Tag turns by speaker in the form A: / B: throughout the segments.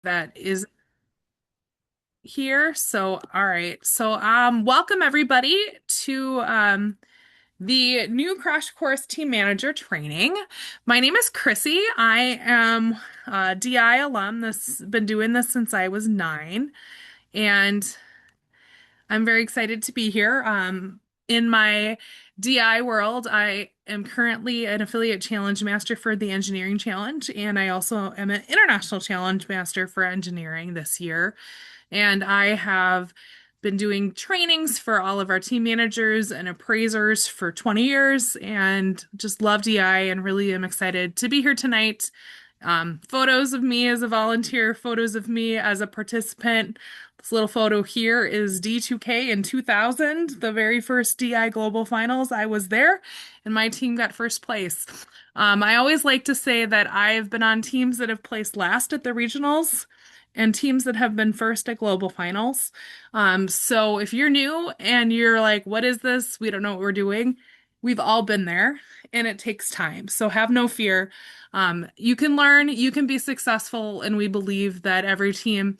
A: that is here. So, all right. So, welcome everybody to the new Crash Course Team Manager training. My name is Chrissy. I am a DI alum. This been doing this since I was 9, and I'm very excited to be here. In my DI world, I am currently an affiliate challenge master for the engineering challenge, and I also am an international challenge master for engineering this year. And I have been doing trainings for all of our team managers and appraisers for 20 years and just love DI and really am excited to be here tonight. Photos of me as a volunteer, photos of me as a participant. This little photo here is D2K in 2000, the very first DI Global Finals. I was there and my team got first place. I always like to say that I've been on teams that have placed last at the regionals and teams that have been first at global finals. So if you're new and you're like, what is this? We don't know what we're doing. We've all been there and it takes time. So have no fear. You can learn, you can be successful, and we believe that every team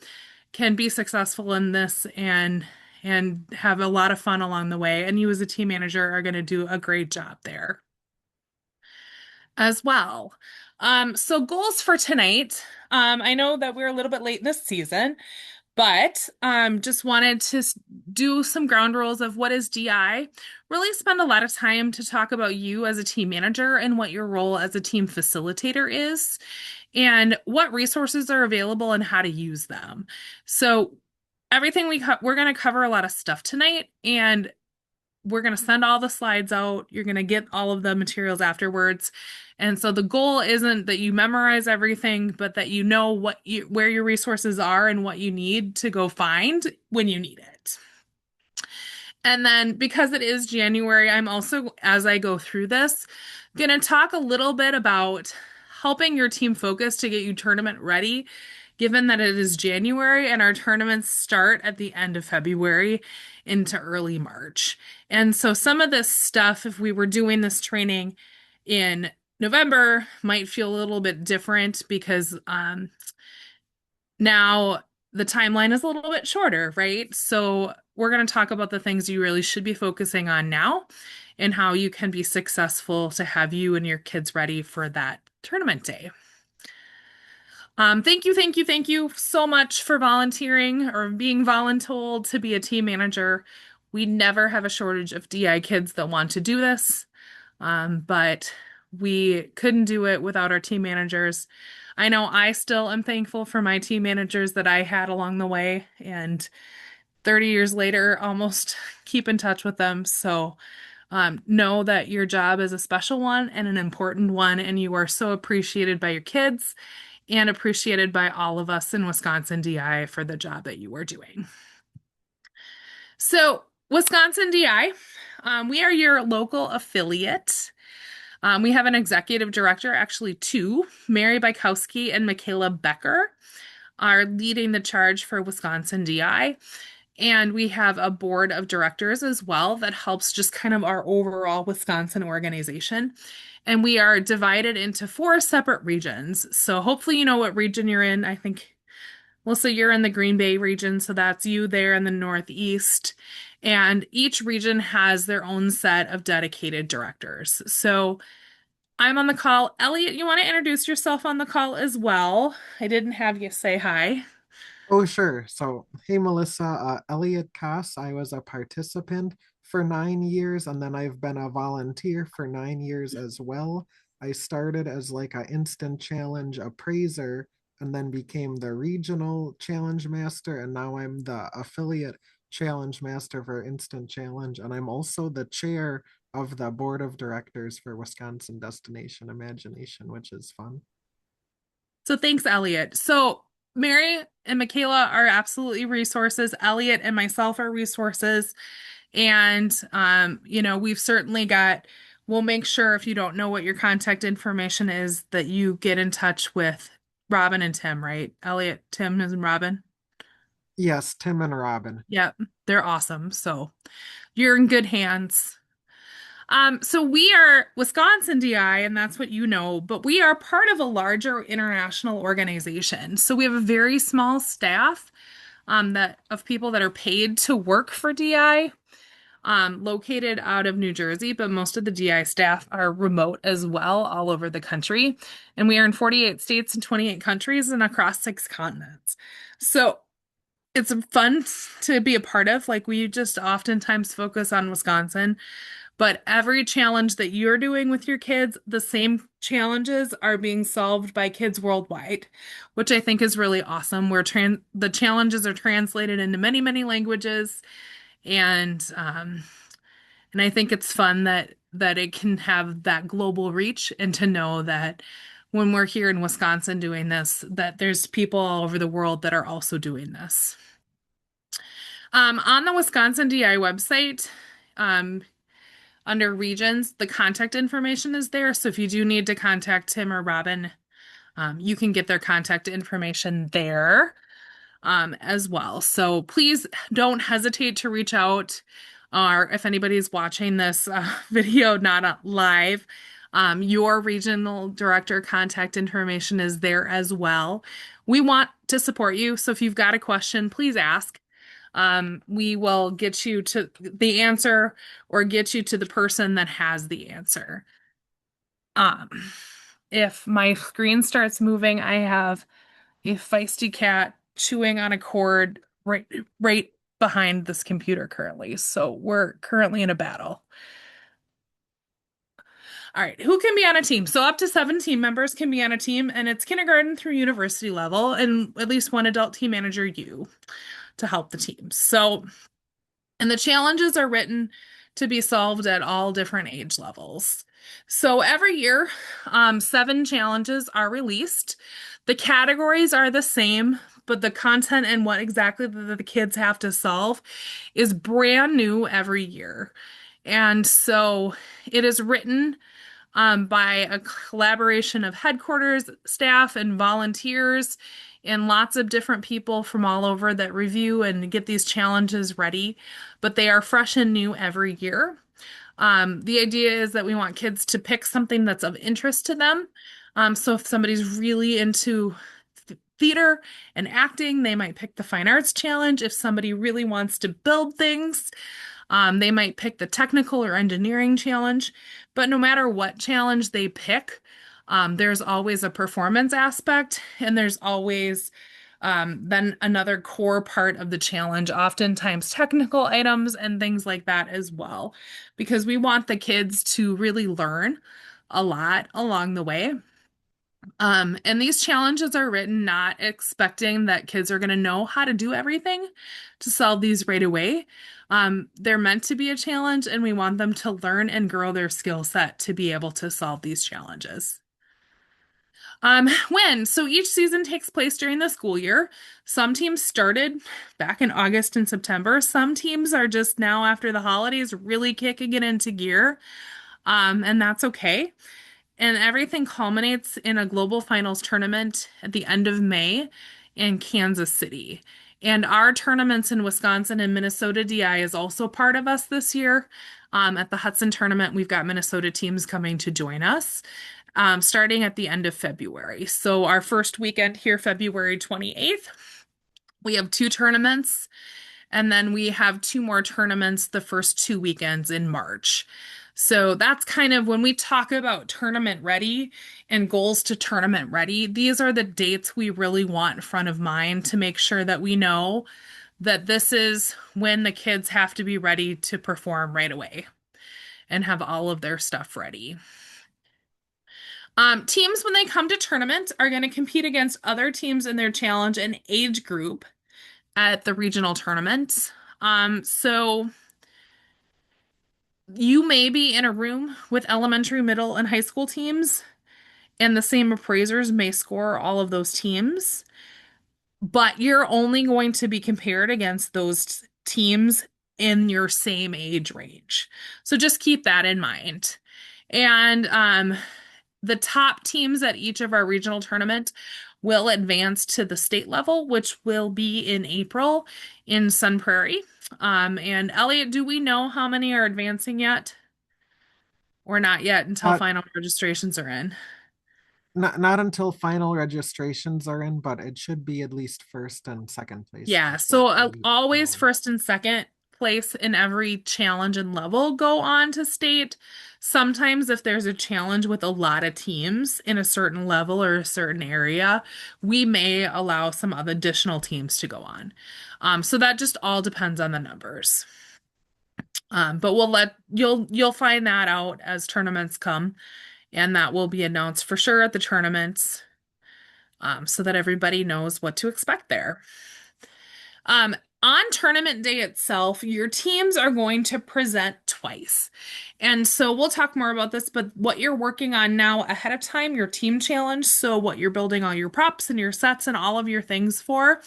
A: can be successful in this and have a lot of fun along the way. And you as a team manager are going to do a great job there as well. So goals for tonight. I know that we're a little bit late this season, but just wanted to do some ground rules of what is DI. Really spend a lot of time to talk about you as a team manager and what your role as a team facilitator is, and what resources are available and how to use them. So everything we're going to cover a lot of stuff tonight, and we're going to send all the slides out. You're going to get all of the materials afterwards. And so the goal isn't that you memorize everything, but that you know where your resources are and what you need to go find when you need it. And then because it is January, I'm also, as I go through this, going to talk a little bit about helping your team focus to get you tournament ready, given that it is January and our tournaments start at the end of February into early March. And so some of this stuff, if we were doing this training in November, might feel a little bit different because now the timeline is a little bit shorter, right? So we're going to talk about the things you really should be focusing on now and how you can be successful to have you and your kids ready for that tournament day. Thank you so much for volunteering or being voluntold to be a team manager. We never have a shortage of DI kids that want to do this, but we couldn't do it without our team managers. I know I still am thankful for my team managers that I had along the way, and 30 years later, almost keep in touch with them. So know that your job is a special one and an important one, and you are so appreciated by your kids and appreciated by all of us in Wisconsin DI for the job that you are doing. So, Wisconsin DI, we are your local affiliate. We have an executive director, actually two, Mary Bykowski and Michaela Becker are leading the charge for Wisconsin DI. And we have a board of directors as well that helps just kind of our overall Wisconsin organization. And we are divided into 4 separate regions. So hopefully you know what region you're in. I think, Melissa, you're in the Green Bay region, so that's you there in the Northeast. And each region has their own set of dedicated directors. So I'm on the call. Elliot, you want to introduce yourself on the call as well? I didn't have you say hi.
B: Oh, sure. So, hey, Melissa, Elliot Koss. I was a participant for 9 years, and then I've been a volunteer for 9 years as well. I started as like a instant challenge appraiser and then became the regional challenge master, and now I'm the affiliate challenge master for instant challenge, and I'm also the chair of the board of directors for Wisconsin Destination Imagination, which is fun.
A: So thanks, Elliot. So Mary and Michaela are absolutely resources. Elliot and myself are resources. And we've certainly we'll make sure if you don't know what your contact information is, that you get in touch with Robin and Tim, right? Elliot, Tim, and Robin.
B: Yes, Tim and Robin.
A: Yep, they're awesome. So you're in good hands. So we are Wisconsin DI, and that's what you know, but we are part of a larger international organization. So we have a very small staff that of people that are paid to work for DI, located out of New Jersey, but most of the DI staff are remote as well, all over the country. And we are in 48 states and 28 countries and across 6 continents. So it's fun to be a part of. Like we just oftentimes focus on Wisconsin, but every challenge that you're doing with your kids, the same challenges are being solved by kids worldwide, which I think is really awesome. The challenges are translated into many, many languages, and and I think it's fun that it can have that global reach, and to know that when we're here in Wisconsin doing this, that there's people all over the world that are also doing this. On the Wisconsin DI website, um, under regions, the contact information is there. So if you do need to contact Tim or Robin, you can get their contact information there, as well. So please don't hesitate to reach out, or if anybody's watching this video not live, your regional director contact information is there as well. We want to support you. So if you've got a question, please ask. We will get you to the answer or get you to the person that has the answer. Um, if my screen starts moving, I have a feisty cat chewing on a cord right behind this computer currently. So we're currently in a battle. All right, who can be on a team? So up to 7 team members can be on a team, and it's kindergarten through university level, and at least one adult team manager, you, to help the team. So, and the challenges are written to be solved at all different age levels. So every year, 7 challenges are released. The categories are the same, but the content and what exactly the kids have to solve is brand new every year. And so it is written by a collaboration of headquarters staff and volunteers and lots of different people from all over that review and get these challenges ready, but they are fresh and new every year. The idea is that we want kids to pick something that's of interest to them. So if somebody's really into theater and acting, they might pick the fine arts challenge. If somebody really wants to build things, they might pick the technical or engineering challenge. But no matter what challenge they pick, there's always a performance aspect, and there's always then another core part of the challenge, oftentimes technical items and things like that as well, because we want the kids to really learn a lot along the way. And these challenges are written not expecting that kids are going to know how to do everything to solve these right away. They're meant to be a challenge, and we want them to learn and grow their skill set to be able to solve these challenges. When? So each season takes place during the school year. Some teams started back in August and September. Some teams are just now after the holidays really kicking it into gear. And that's okay. And everything culminates in a global finals tournament at the end of May in Kansas City. And our tournaments in Wisconsin and Minnesota DI is also part of us this year. At the Hudson tournament, we've got Minnesota teams coming to join us, starting at the end of February. So our first weekend here, February 28th, we have 2 tournaments, and then we have 2 more tournaments the first 2 weekends in March. So that's kind of when we talk about tournament ready and goals to tournament ready, these are the dates we really want in front of mind to make sure that we know that this is when the kids have to be ready to perform right away and have all of their stuff ready. Teams, when they come to tournament, are going to compete against other teams in their challenge and age group at the regional tournaments. So you may be in a room with elementary, middle, and high school teams, and the same appraisers may score all of those teams, but you're only going to be compared against those teams in your same age range. So just keep that in mind. And the top teams at each of our regional tournament will advance to the state level, which will be in April in Sun Prairie. And Elliot, do we know how many are advancing yet? or not yet until
B: Uh,
A: final registrations are in?
B: not until final registrations are in, but it should be at least first and second place
A: Yeah,
B: before
A: so
B: we
A: always
B: know.
A: first and second place in every challenge and level go on to state. Sometimes, if there's a challenge with a lot of teams in a certain level or a certain area, we may allow some other additional teams to go on. So that just all depends on the numbers. But you'll find that out as tournaments come, and that will be announced for sure at the tournaments, so that everybody knows what to expect there. Um, on tournament day itself, your teams are going to present twice. And so we'll talk more about this, but what you're working on now ahead of time, your team challenge, so what you're building all your props and your sets and all of your things for,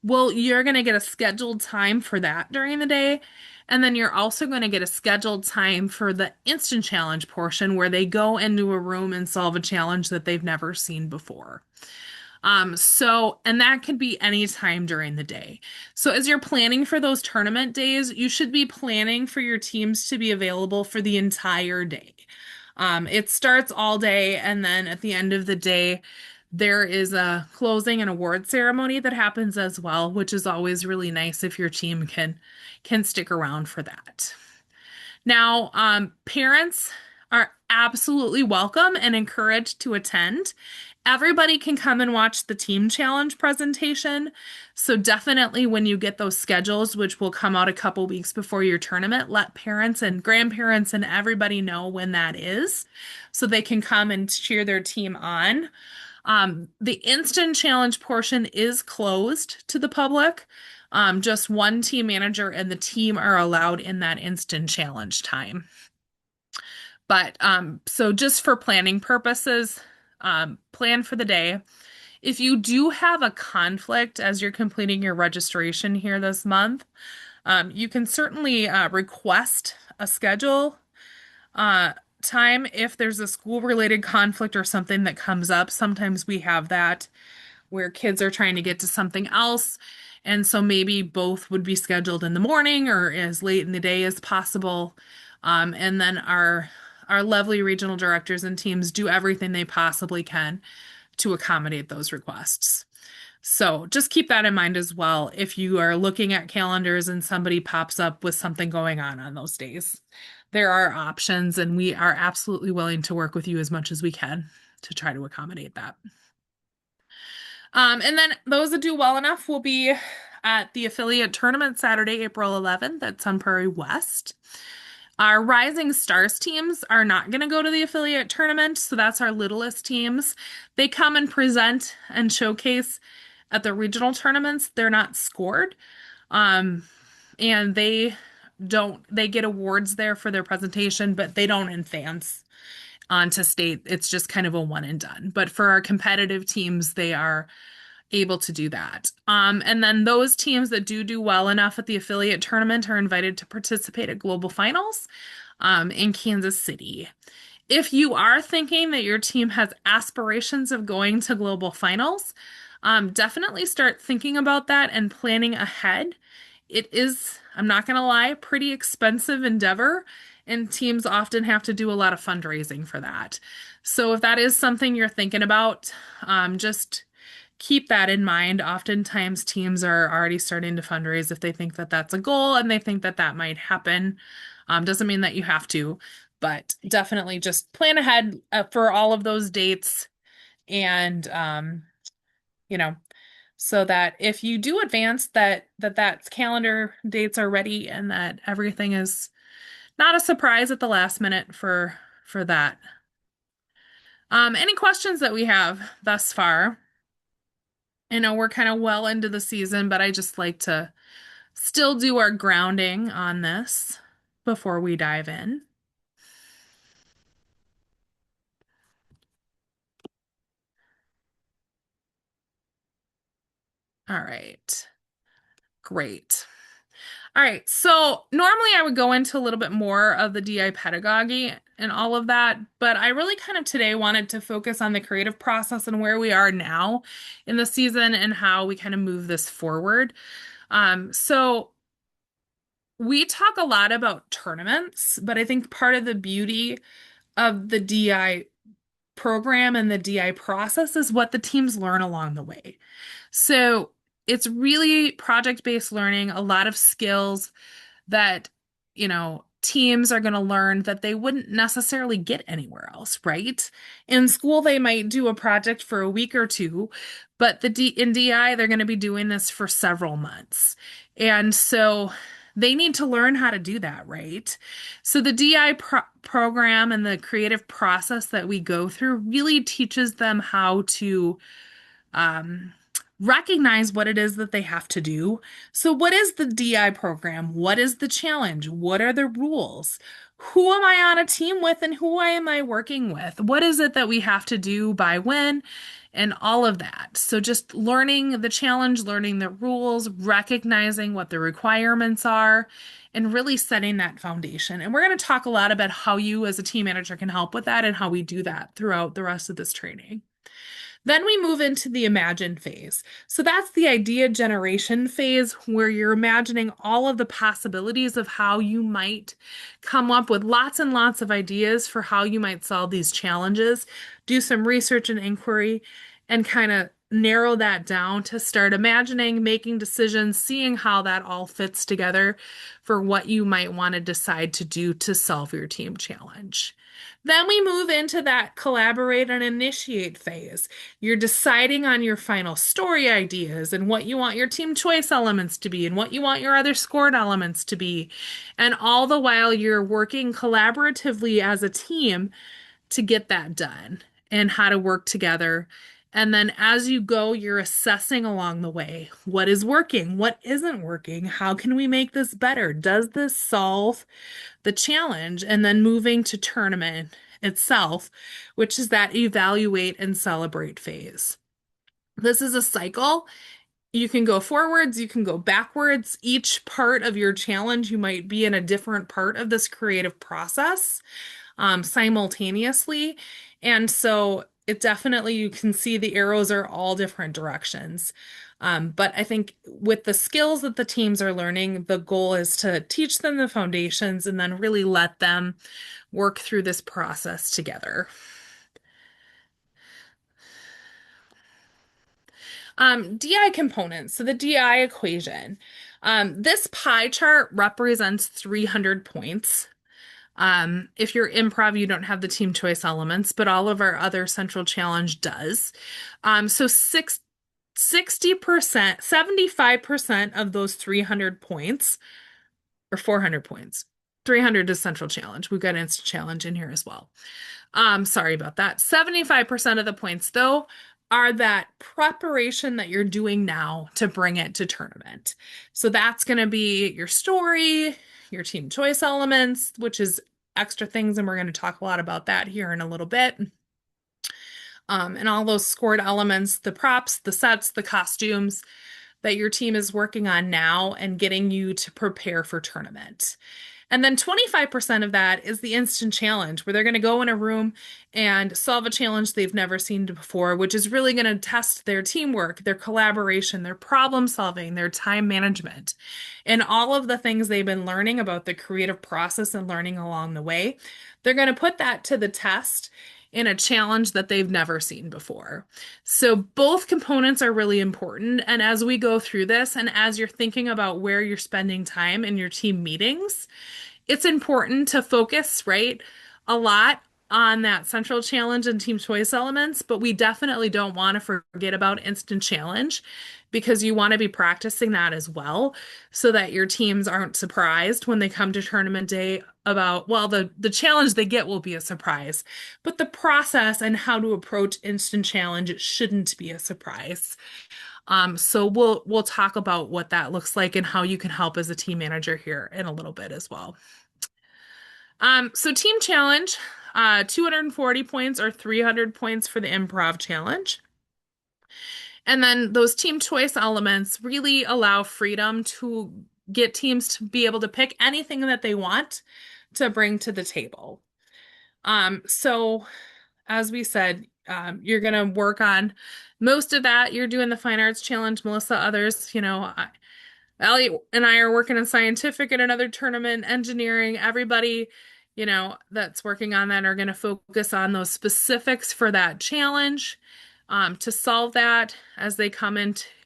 A: well, you're going to get a scheduled time for that during the day. And then you're also going to get a scheduled time for the instant challenge portion where they go into a room and solve a challenge that they've never seen before. And that can be any time during the day. So as you're planning for those tournament days, you should be planning for your teams to be available for the entire day. It starts all day, and then at the end of the day, there is a closing and award ceremony that happens as well, which is always really nice if your team can stick around for that. Now, parents are absolutely welcome and encouraged to attend. Everybody can come and watch the team challenge presentation. So definitely when you get those schedules, which will come out a couple weeks before your tournament, let parents and grandparents and everybody know when that is so they can come and cheer their team on. The instant challenge portion is closed to the public. Just one team manager and the team are allowed in that instant challenge time. But so just for planning purposes, plan for the day. If you do have a conflict as you're completing your registration here this month, you can certainly request a schedule time if there's a school-related conflict or something that comes up. Sometimes we have that where kids are trying to get to something else. And so maybe both would be scheduled in the morning or as late in the day as possible. And then our lovely regional directors and teams do everything they possibly can to accommodate those requests. So just keep that in mind as well if you are looking at calendars and somebody pops up with something going on those days. There are options, and we are absolutely willing to work with you as much as we can to try to accommodate that. And then those that do well enough will be at the affiliate tournament Saturday, April 11th at Sun Prairie West. Our Rising Stars teams are not going to go to the affiliate tournament, so that's our littlest teams. They come and present and showcase at the regional tournaments. They're not scored. Um, and they get awards there for their presentation, but they don't advance on to state. It's just kind of a one and done. But for our competitive teams, they are able to do that. And then those teams that do well enough at the affiliate tournament are invited to participate at global finals in Kansas City. If you are thinking that your team has aspirations of going to global finals, definitely start thinking about that and planning ahead. It is, I'm not going to lie, pretty expensive endeavor, and teams often have to do a lot of fundraising for that. So if that is something you're thinking about, just keep that in mind. Oftentimes, teams are already starting to fundraise if they think that that's a goal and they think that that might happen. Doesn't mean that you have to, but definitely just plan ahead for all of those dates and you know, so that if you do advance, that calendar dates are ready and that everything is not a surprise at the last minute for that. Any questions that we have thus far? I know we're kind of well into the season, but I just like to still do our grounding on this before we dive in. All right. Great. All right. So normally I would go into a little bit more of the DI pedagogy and all of that, but I really kind of today wanted to focus on the creative process and where we are now in the season and how we kind of move this forward. So we talk a lot about tournaments, but I think part of the beauty of the DI program and the DI process is what the teams learn along the way. So it's really project-based learning, a lot of skills that, teams are going to learn that they wouldn't necessarily get anywhere else, right? In school, they might do a project for a week or two, but in DI, they're going to be doing this for several months. And so they need to learn how to do that, right? So the DI program and the creative process that we go through really teaches them how to um, recognize what it is that they have to do. So, what is the DI program? What is the challenge? What are the rules? Who am I on a team with and who am I working with? What is it that we have to do by when? And all of that. So, just learning the challenge, learning the rules, recognizing what the requirements are, and really setting that foundation. And we're going to talk a lot about how you, as a team manager, can help with that and how we do that throughout the rest of this training. Then we move into the imagine phase. So that's the idea generation phase where you're imagining all of the possibilities of how you might come up with lots and lots of ideas for how you might solve these challenges, do some research and inquiry, and kind of narrow that down to start imagining, making decisions, seeing how that all fits together for what you might want to decide to do to solve your team challenge. Then we move into that collaborate and initiate phase. You're deciding on your final story ideas and what you want your team choice elements to be and what you want your other scored elements to be. And all the while, you're working collaboratively as a team to get that done and how to work together. And then as you go, you're assessing along the way what is working, what isn't working, how can we make this better? Does this solve the challenge? And then moving to tournament itself, which is that evaluate and celebrate phase. This is a cycle. You can go forwards, you can go backwards. Each part of your challenge, you might be in a different part of this creative process simultaneously. And so it definitely, you can see the arrows are all different directions. But I think with the skills that the teams are learning, the goal is to teach them the foundations and then really let them work through this process together. DI components, so the DI equation. This pie chart represents 300 points. If you're improv, you don't have the team choice elements, but all of our other central challenge does. So 60%, 75% of those 300 points, or 400 points, 300 is central challenge. We've got instant challenge in here as well. Sorry about that. 75% of the points, though, are that preparation that you're doing now to bring it to tournament. So that's going to be your story, your team choice elements, which is extra things, and we're going to talk a lot about that here in a little bit. And all those scored elements, the props, the sets, the costumes that your team is working on now and getting you to prepare for tournament. And then 25% of that is the instant challenge, where they're going to go in a room and solve a challenge they've never seen before, which is really going to test their teamwork, their collaboration, their problem solving, their time management, and all of the things they've been learning about the creative process and learning along the way. They're going to put that to the test in a challenge that they've never seen before. So both components are really important. And as we go through this, and as you're thinking about where you're spending time in your team meetings, it's important to focus, right, a lot on that central challenge and team choice elements, but we definitely don't want to forget about instant challenge because you want to be practicing that as well so that your teams aren't surprised when they come to tournament day about, well, the challenge they get will be a surprise, but the process and how to approach instant challenge shouldn't be a surprise. So we'll talk about what that looks like and how you can help as a team manager here in a little bit as well. So team challenge, 240 points or 300 points for the improv challenge. And then those team choice elements really allow freedom to get teams to be able to pick anything that they want to bring to the table. So as we said, you're going to work on most of that. You're doing the fine arts challenge, Melissa, others, Allie and I are working in scientific at another tournament, engineering, everybody that's working on that are going to focus on those specifics for that challenge, to solve that as they come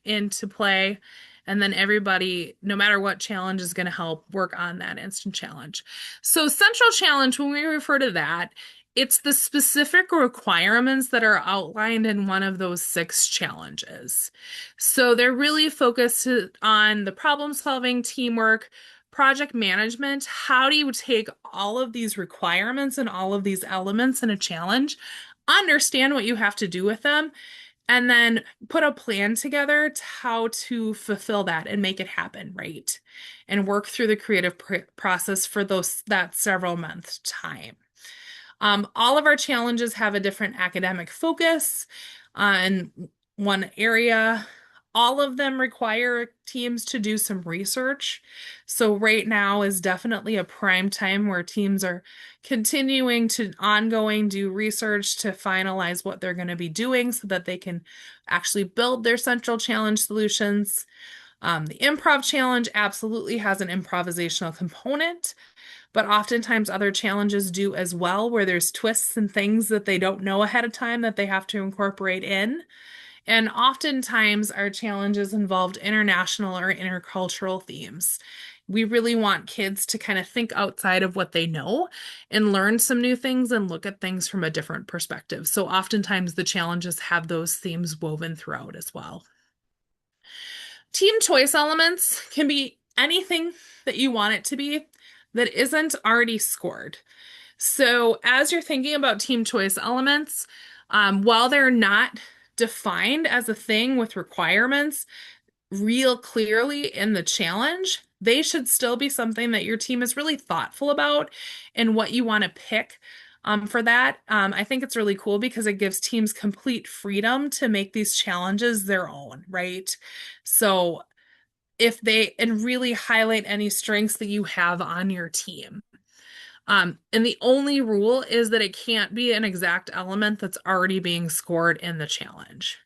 A: into play. And then everybody, no matter what challenge, is going to help work on that instant challenge. So, central challenge, when we refer to that, it's the specific requirements that are outlined in one of those six challenges. So, they're really focused on the problem solving, teamwork, project management. How do you take all of these requirements and all of these elements in a challenge, understand what you have to do with them, and then put a plan together to how to fulfill that and make it happen, right? And work through the creative process for that several month time. All of our challenges have a different academic focus on one area. All of them require teams to do some research. So right now is definitely a prime time where teams are continuing to ongoing do research to finalize what they're going to be doing so that they can actually build their central challenge solutions. The improv challenge absolutely has an improvisational component, but oftentimes other challenges do as well, where there's twists and things that they don't know ahead of time that they have to incorporate in. And oftentimes our challenges involved international or intercultural themes. We really want kids to kind of think outside of what they know and learn some new things and look at things from a different perspective. So oftentimes the challenges have those themes woven throughout as well. Team choice elements can be anything that you want it to be that isn't already scored. So, as you're thinking about team choice elements, while they're not defined as a thing with requirements real clearly in the challenge, they should still be something that your team is really thoughtful about and what you want to pick for that. I think it's really cool because it gives teams complete freedom to make these challenges their own, right? So, if they and really highlight any strengths that you have on your team. And the only rule is that it can't be an exact element that's already being scored in the challenge.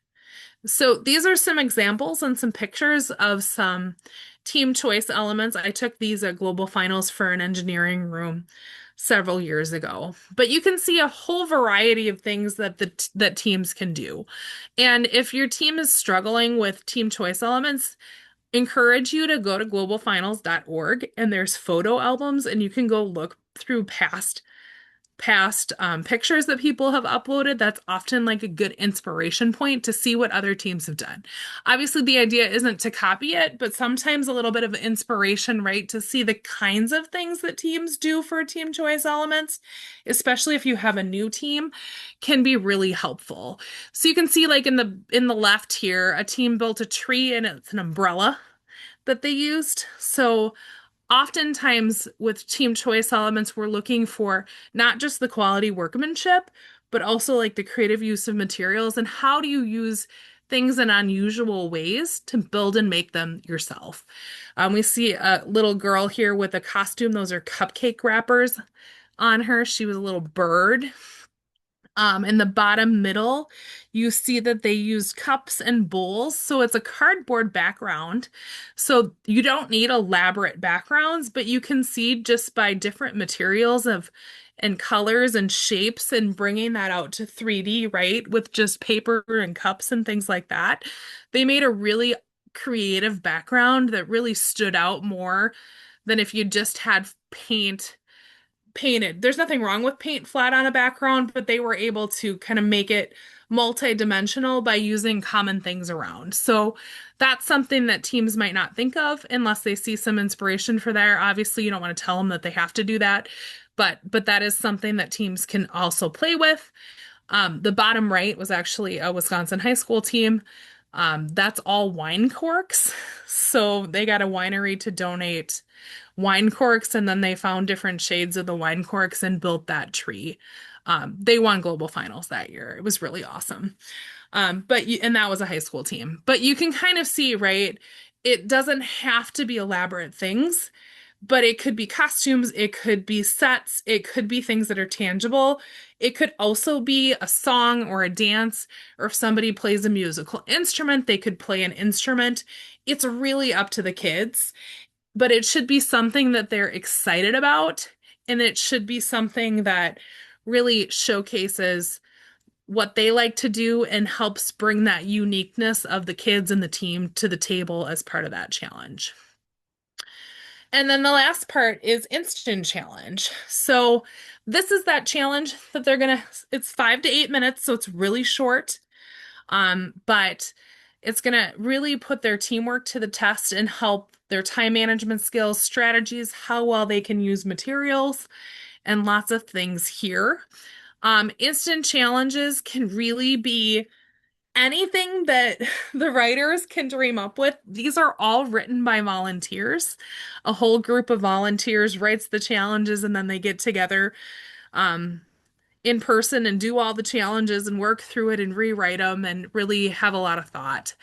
A: So these are some examples and some pictures of some team choice elements. I took these at Global Finals for an engineering room several years ago. But you can see a whole variety of things that teams can do. And if your team is struggling with team choice elements, encourage you to go to globalfinals.org, and there's photo albums, and you can go look through past pictures that people have uploaded. That's often like a good inspiration point to see what other teams have done. Obviously, the idea isn't to copy it, but sometimes a little bit of inspiration, right? To see the kinds of things that teams do for team choice elements, especially if you have a new team, can be really helpful. So you can see like in the left here, a team built a tree and it's an umbrella that they used. So oftentimes with team choice elements, we're looking for not just the quality workmanship, but also like the creative use of materials and how do you use things in unusual ways to build and make them yourself. We see a little girl here with a costume. Those are cupcake wrappers on her. She was a little bird. In the bottom middle, you see that they used cups and bowls. So it's a cardboard background. So you don't need elaborate backgrounds, but you can see just by different materials and colors and shapes and bringing that out to 3D, right? With just paper and cups and things like that. They made a really creative background that really stood out more than if you just had painted. There's nothing wrong with paint flat on a background, but they were able to kind of make it multi-dimensional by using common things around. So that's something that teams might not think of unless they see some inspiration for there. Obviously, you don't want to tell them that they have to do that, but that is something that teams can also play with. The bottom right was actually a Wisconsin high school team. That's all wine corks. So they got a winery to donate wine corks, and then they found different shades of the wine corks and built that tree. They won global finals that year. It was really awesome. And that was a high school team. But you can kind of see, right? It doesn't have to be elaborate things, but it could be costumes, it could be sets, it could be things that are tangible. It could also be a song or a dance, or if somebody plays a musical instrument, they could play an instrument. It's really up to the kids, but it should be something that they're excited about and it should be something that really showcases what they like to do and helps bring that uniqueness of the kids and the team to the table as part of that challenge. And then the last part is instant challenge. So this is that challenge that it's 5 to 8 minutes, so it's really short. But it's gonna really put their teamwork to the test and help their time management skills, strategies, how well they can use materials, and lots of things here. Instant challenges can really be anything that the writers can dream up with. These are all written by volunteers. A whole group of volunteers writes the challenges and then they get together um, in person and do all the challenges and work through it and rewrite them and really have a lot of thought.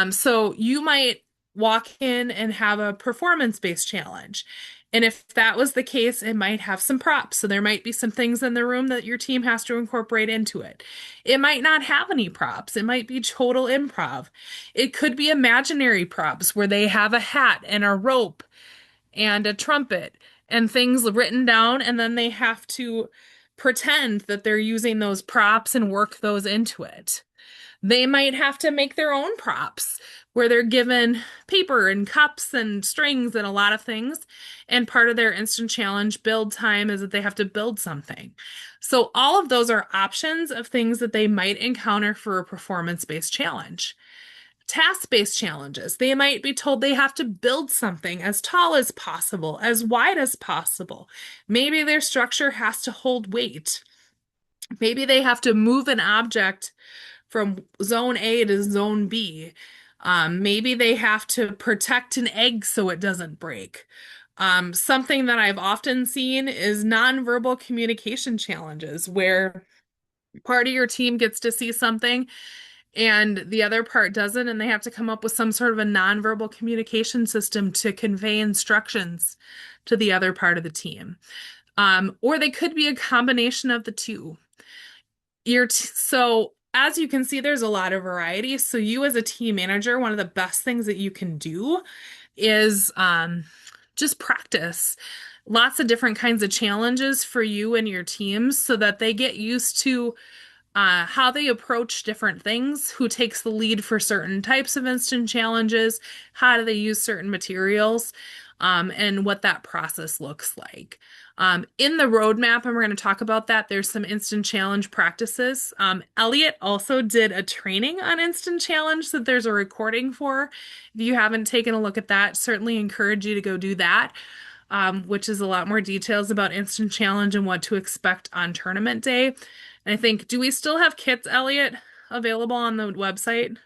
A: So you might walk in and have a performance-based challenge. And if that was the case, it might have some props. So there might be some things in the room that your team has to incorporate into it. It might not have any props. It might be total improv. It could be imaginary props where they have a hat and a rope and a trumpet and things written down, and then they have to pretend that they're using those props and work those into it. They might have to make their own props where they're given paper and cups and strings and a lot of things. And part of their instant challenge build time is that they have to build something. So all of those are options of things that they might encounter for a performance-based challenge. Task-based challenges. They might be told they have to build something as tall as possible, as wide as possible. Maybe their structure has to hold weight. Maybe they have to move an object from zone A to zone B. Maybe they have to protect an egg so it doesn't break. Something that I've often seen is nonverbal communication challenges, where part of your team gets to see something and the other part doesn't, and they have to come up with some sort of a nonverbal communication system to convey instructions to the other part of the team. Or they could be a combination of the two. So as you can see, there's a lot of variety. So you as a team manager, one of the best things that you can do is just practice lots of different kinds of challenges for you and your teams so that they get used to how they approach different things, who takes the lead for certain types of instant challenges, how do they use certain materials, and what that process looks like. In the roadmap, and we're going to talk about that, there's some instant challenge practices. Elliot also did a training on instant challenge that there's a recording for. If you haven't taken a look at that, certainly encourage you to go do that. Which is a lot more details about instant challenge and what to expect on tournament day. And I think, do we still have kits, Elliot, available on the website?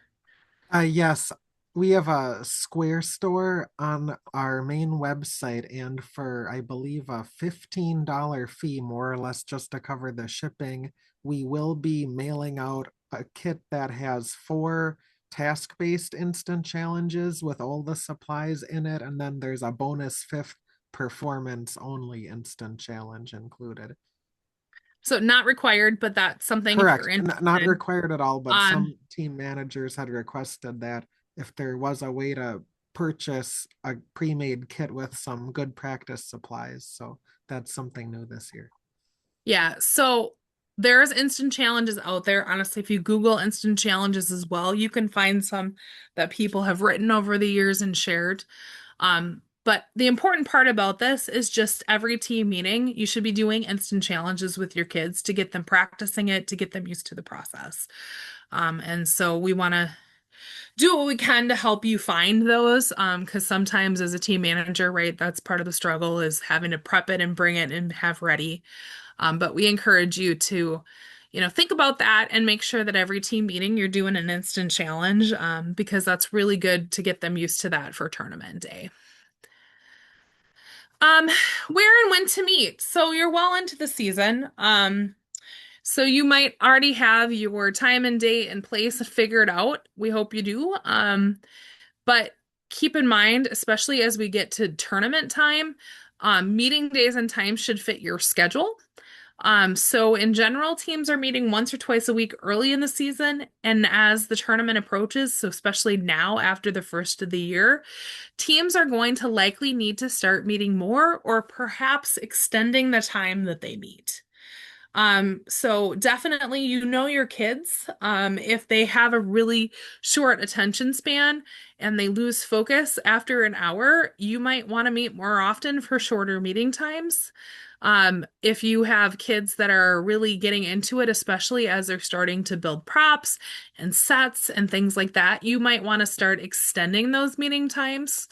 B: Yes, we have a Square store on our main website, and for I believe a $15 fee, more or less, just to cover the shipping, we will be mailing out a kit that has 4 task-based instant challenges with all the supplies in it, and then there's a bonus fifth performance-only instant challenge included.
A: So not required, but that's something if you're
B: Correct. Not
A: interested.
B: required at all, but
A: Um,
B: some team managers had requested that if there was a way to purchase a pre-made kit with some good practice supplies. So that's something new this year.
A: yeah, so there's instant challenges out there. Honestly, if you Google instant challenges as well, you can find some that people have written over the years and shared. But the important part about this is just every team meeting, you should be doing instant challenges with your kids to get them practicing it, to get them used to the process. And so we want to do what we can to help you find those, because sometimes as a team manager, right, that's part of the struggle is having to prep it and bring it and have ready. But we encourage you to, think about that and make sure that every team meeting you're doing an instant challenge, because that's really good to get them used to that for tournament day. Um, where and when to meet. So you're well into the season. So you might already have your time and date and place figured out. We hope you do. But keep in mind, especially as we get to tournament time, meeting days and times should fit your schedule. So in general, teams are meeting once or twice a week early in the season, and as the tournament approaches, so especially now after the first of the year, teams are going to likely need to start meeting more or perhaps extending the time that they meet. So definitely you know your kids. If they have a really short attention span and they lose focus after an hour, you might want to meet more often for shorter meeting times. If you have kids that are really getting into it, especially as they're starting to build props and sets and things like that, you might want to start extending those meeting times.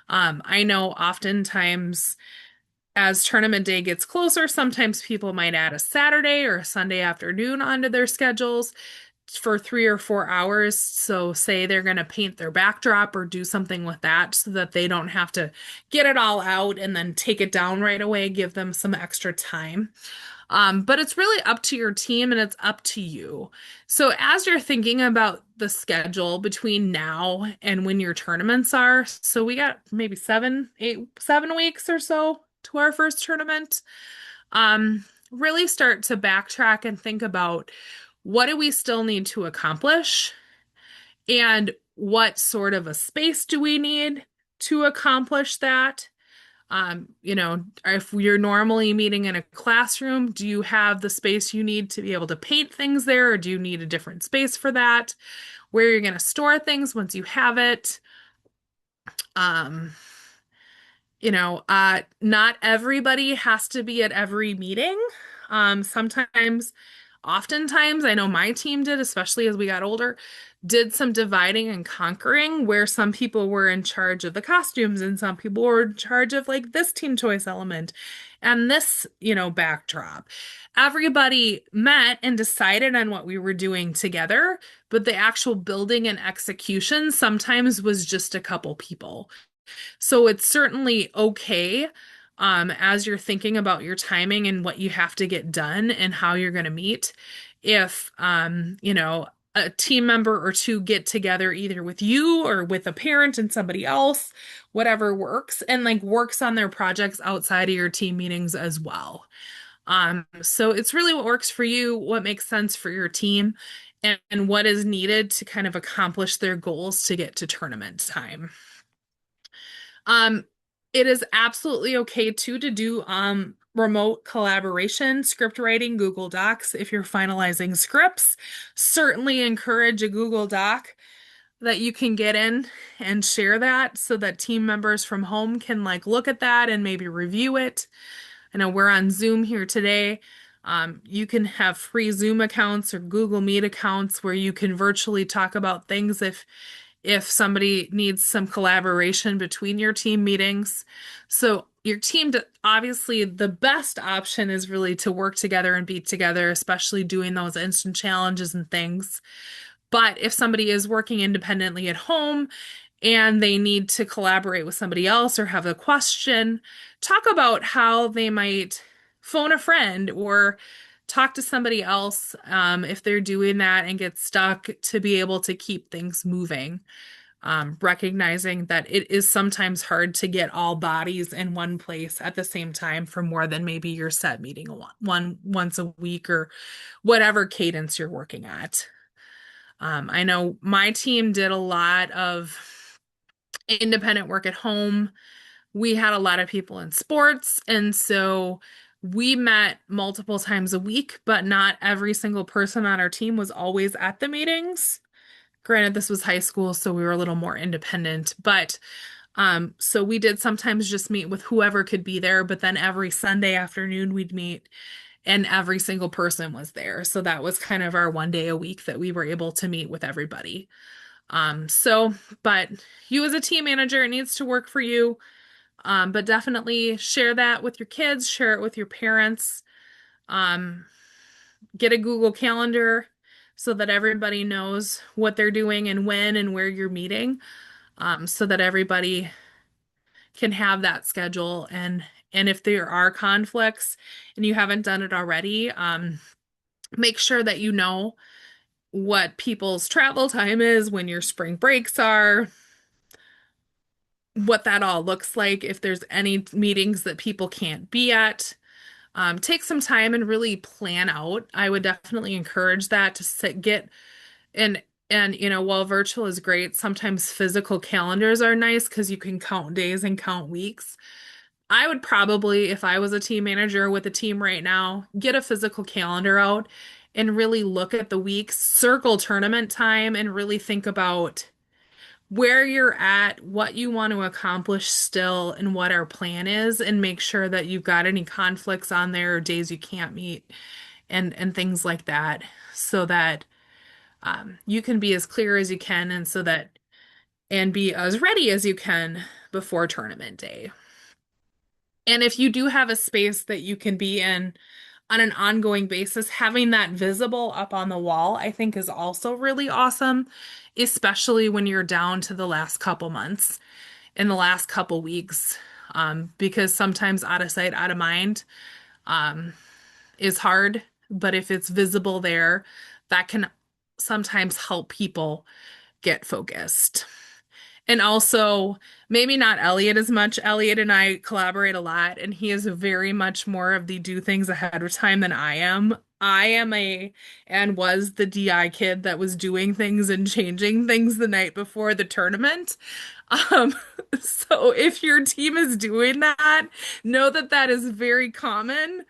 A: I know oftentimes as tournament day gets closer, sometimes people might add a Saturday or a Sunday afternoon onto their schedules for 3 or 4 hours. So, say they're going to paint their backdrop or do something with that so that they don't have to get it all out and then take it down right away, give them some extra time. But it's really up to your team and it's up to you. So, as you're thinking about the schedule between now and when your tournaments are, so we got maybe 7 weeks or so to our first tournament. Really start to backtrack and think about what do we still need to accomplish and what sort of a space do we need to accomplish that? If you're normally meeting in a classroom, do you have the space you need to be able to paint things there, or do you need a different space for that? Where you're going to store things once you have it? Um, not everybody has to be at every meeting. Oftentimes, I know my team did, especially as we got older, did some dividing and conquering where some people were in charge of the costumes and some people were in charge of like this team choice element and this, backdrop. Everybody met and decided on what we were doing together, but the actual building and execution sometimes was just a couple people. So it's certainly okay, as you're thinking about your timing and what you have to get done and how you're going to meet, if, a team member or two get together either with you or with a parent and somebody else, whatever works, and like works on their projects outside of your team meetings as well. So it's really what works for you, what makes sense for your team, and what is needed to kind of accomplish their goals to get to tournament time. Um, it is absolutely okay too to do remote collaboration, script writing, Google Docs if you're finalizing scripts. Certainly encourage a Google Doc that you can get in and share that so that team members from home can like look at that and maybe review it. I know we're on Zoom here today. You can have free Zoom accounts or Google Meet accounts where you can virtually talk about things if somebody needs some collaboration between your team meetings. So your team, obviously, the best option is really to work together and be together, especially doing those instant challenges and things. But if somebody is working independently at home and they need to collaborate with somebody else or have a question, talk about how they might phone a friend or talk to somebody else, if they're doing that and get stuck, to be able to keep things moving. Recognizing that it is sometimes hard to get all bodies in one place at the same time for more than maybe your set meeting once a week or whatever cadence you're working at. I know my team did a lot of independent work at home. We had a lot of people in sports, and so we met multiple times a week, but not every single person on our team was always at the meetings. Granted, this was high school, so we were a little more independent, but so we did sometimes just meet with whoever could be there, but then every Sunday afternoon we'd meet and every single person was there. So that was kind of our one day a week that we were able to meet with everybody. But you as a team manager, it needs to work for you. But definitely share that with your kids, share it with your parents. Um, get a Google Calendar so that everybody knows what they're doing and when and where you're meeting, so that everybody can have that schedule. And if there are conflicts and you haven't done it already, make sure that you know what people's travel time is, when your spring breaks are, what that all looks like, if there's any meetings that people can't be at. Take some time and really plan out. I would definitely encourage that to get and while virtual is great, sometimes physical calendars are nice because you can count days and count weeks. I would probably, if I was a team manager with a team right now, get a physical calendar out and really look at the weeks, circle tournament time, and really think about where you're at, what you want to accomplish still, and what our plan is, and make sure that you've got any conflicts on there or days you can't meet and things like that, so that you can be as clear as you can and be as ready as you can before tournament day. And if you do have a space that you can be in on an ongoing basis, having that visible up on the wall, I think is also really awesome, especially when you're down to the last couple months, in the last couple weeks, because sometimes out of sight, out of mind, um, is hard. But if it's visible there, that can sometimes help people get focused. And also, maybe not Elliot as much. Elliot and I collaborate a lot, and he is very much more of the do things ahead of time than I am. I am and was the DI kid that was doing things and changing things the night before the tournament. Um, so if your team is doing that, know that that is very common.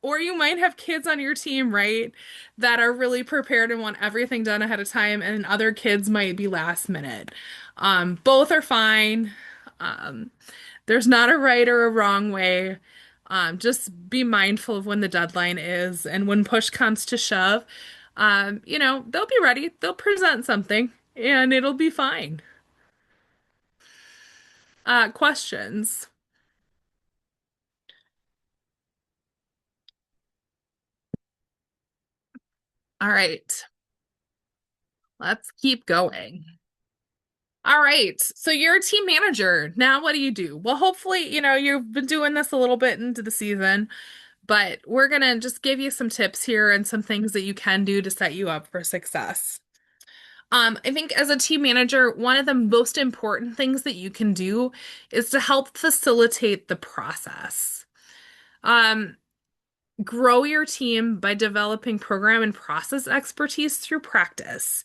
A: Or you might have kids on your team, right, that are really prepared and want everything done ahead of time, and other kids might be last minute. Both are fine. Um, there's not a right or a wrong way. Just be mindful of when the deadline is, and when push comes to shove, they'll be ready. They'll present something, and it'll be fine. Questions. All right, let's keep going. All right, so you're a team manager. Now what do you do? Well, hopefully, you've been doing this a little bit into the season, but we're gonna just give you some tips here and some things that you can do to set you up for success. I think as a team manager, one of the most important things that you can do is to help facilitate the process. Um, Grow your team by developing program and process expertise through practice.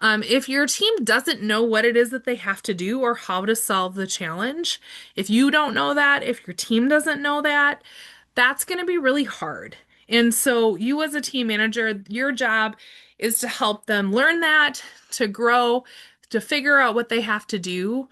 A: If your team doesn't know what it is that they have to do or how to solve the challenge, if you don't know that, if your team doesn't know that, that's going to be really hard. And so, you as a team manager, your job is to help them learn that, to grow, to figure out what they have to do,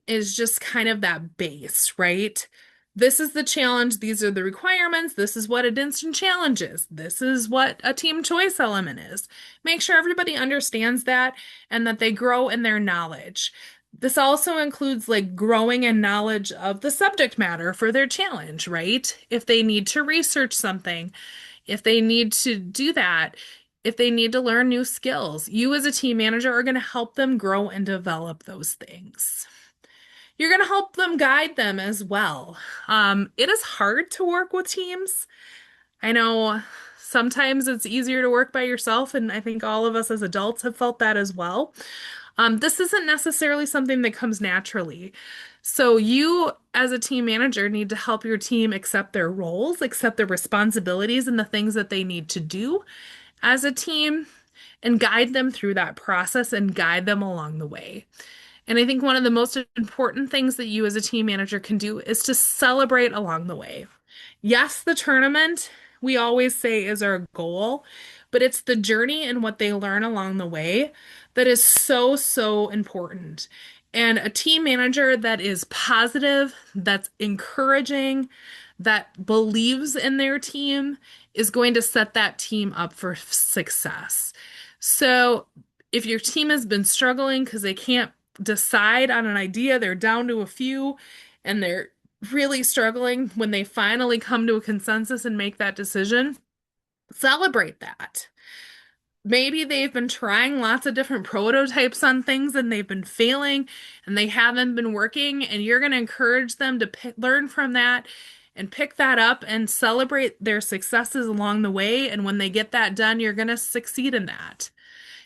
A: is just kind of that base, right? This is the challenge. These are the requirements. This is what an instant challenge is. This is what a team choice element is. Make sure everybody understands that and that they grow in their knowledge. This also includes like growing in knowledge of the subject matter for their challenge, right? If they need to research something, if they need to do that, if they need to learn new skills, you as a team manager are going to help them grow and develop those things. You're going to help them guide them as well. It is hard to work with teams. I know sometimes it's easier to work by yourself, and I think all of us as adults have felt that as well. This isn't necessarily something that comes naturally. So you, as a team manager, need to help your team accept their roles, accept their responsibilities, and the things that they need to do as a team, and guide them through that process and guide them along the way. And I think one of the most important things that you as a team manager can do is to celebrate along the way. Yes, the tournament, we always say, is our goal, but it's the journey and what they learn along the way that is so, so important. And a team manager that is positive, that's encouraging, that believes in their team is going to set that team up for success. So if your team has been struggling because they can't decide on an idea, they're down to a few, and they're really struggling, when they finally come to a consensus and make that decision, celebrate that. Maybe they've been trying lots of different prototypes on things and they've been failing and they haven't been working, and you're going to encourage them to learn from that and pick that up and celebrate their successes along the way. And when they get that done, you're going to succeed in that.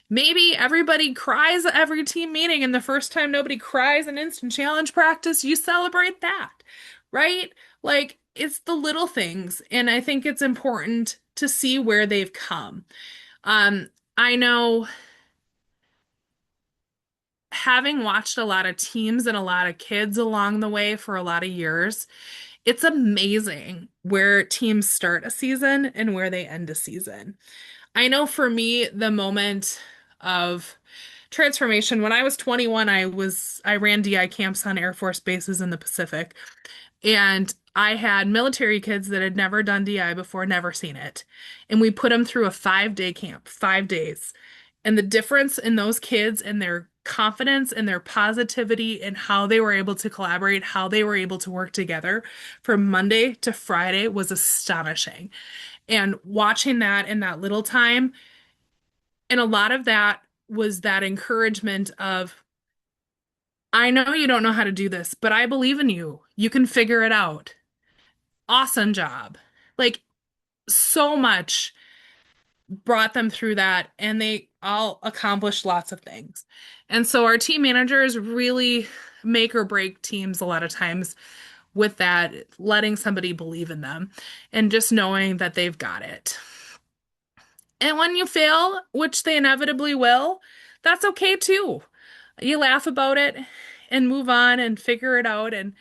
A: Maybe everybody cries at every team meeting, and the first time nobody cries in instant challenge practice, you celebrate that, right? Like, it's the little things, and I think it's important to see where they've come. I know, having watched a lot of teams and a lot of kids along the way for a lot of years, it's amazing where teams start a season and where they end a season. I know for me, the moment of transformation, when I was 21, I ran DI camps on Air Force bases in the Pacific, and I had military kids that had never done DI before, never seen it. And we put them through a 5-day camp, 5 days. And the difference in those kids and their confidence and their positivity and how they were able to collaborate, how they were able to work together from Monday to Friday was astonishing. And watching that in that little time, and a lot of that was that encouragement of, I know you don't know how to do this, but I believe in you. You can figure it out. Awesome job. Like, so much brought them through that, and they all accomplished lots of things. And so our team managers really make or break teams a lot of times with that, letting somebody believe in them and just knowing that they've got it. And when you fail, which they inevitably will, that's okay too. You laugh about it and move on and figure it out, and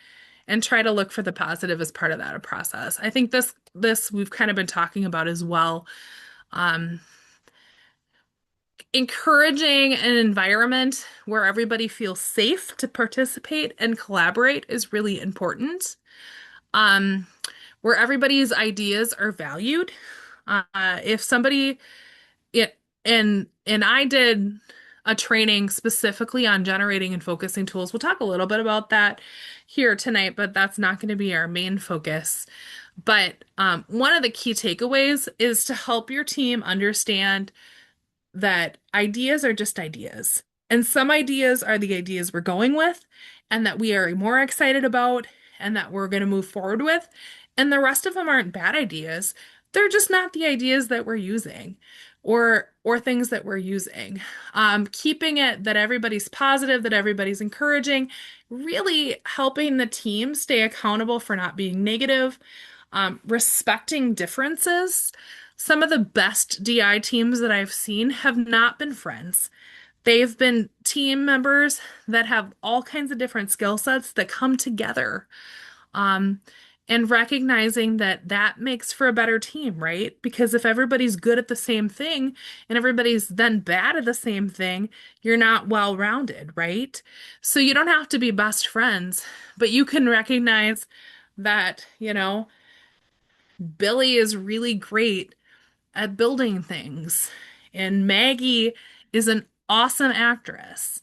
A: try to look for the positive as part of that process. I think this we've kind of been talking about as well. Um, Encouraging an environment where everybody feels safe to participate and collaborate is really important. Um, where everybody's ideas are valued. If somebody it and I did a training specifically on generating and focusing tools. We'll talk a little bit about that here tonight, but that's not going to be our main focus. But one of the key takeaways is to help your team understand that ideas are just ideas. And some ideas are the ideas we're going with, and that we are more excited about, and that we're going to move forward with. And the rest of them aren't bad ideas. They're just not the ideas that we're using, or things that we're using. Keeping it that everybody's positive, that everybody's encouraging, really helping the team stay accountable for not being negative, respecting differences. Some of the best DI teams that I've seen have not been friends. They've been team members that have all kinds of different skill sets that come together. Um, and recognizing that that makes for a better team, right? Because if everybody's good at the same thing and everybody's then bad at the same thing, you're not well-rounded, right? So you don't have to be best friends, but you can recognize that, Billy is really great at building things. And Maggie is an awesome actress.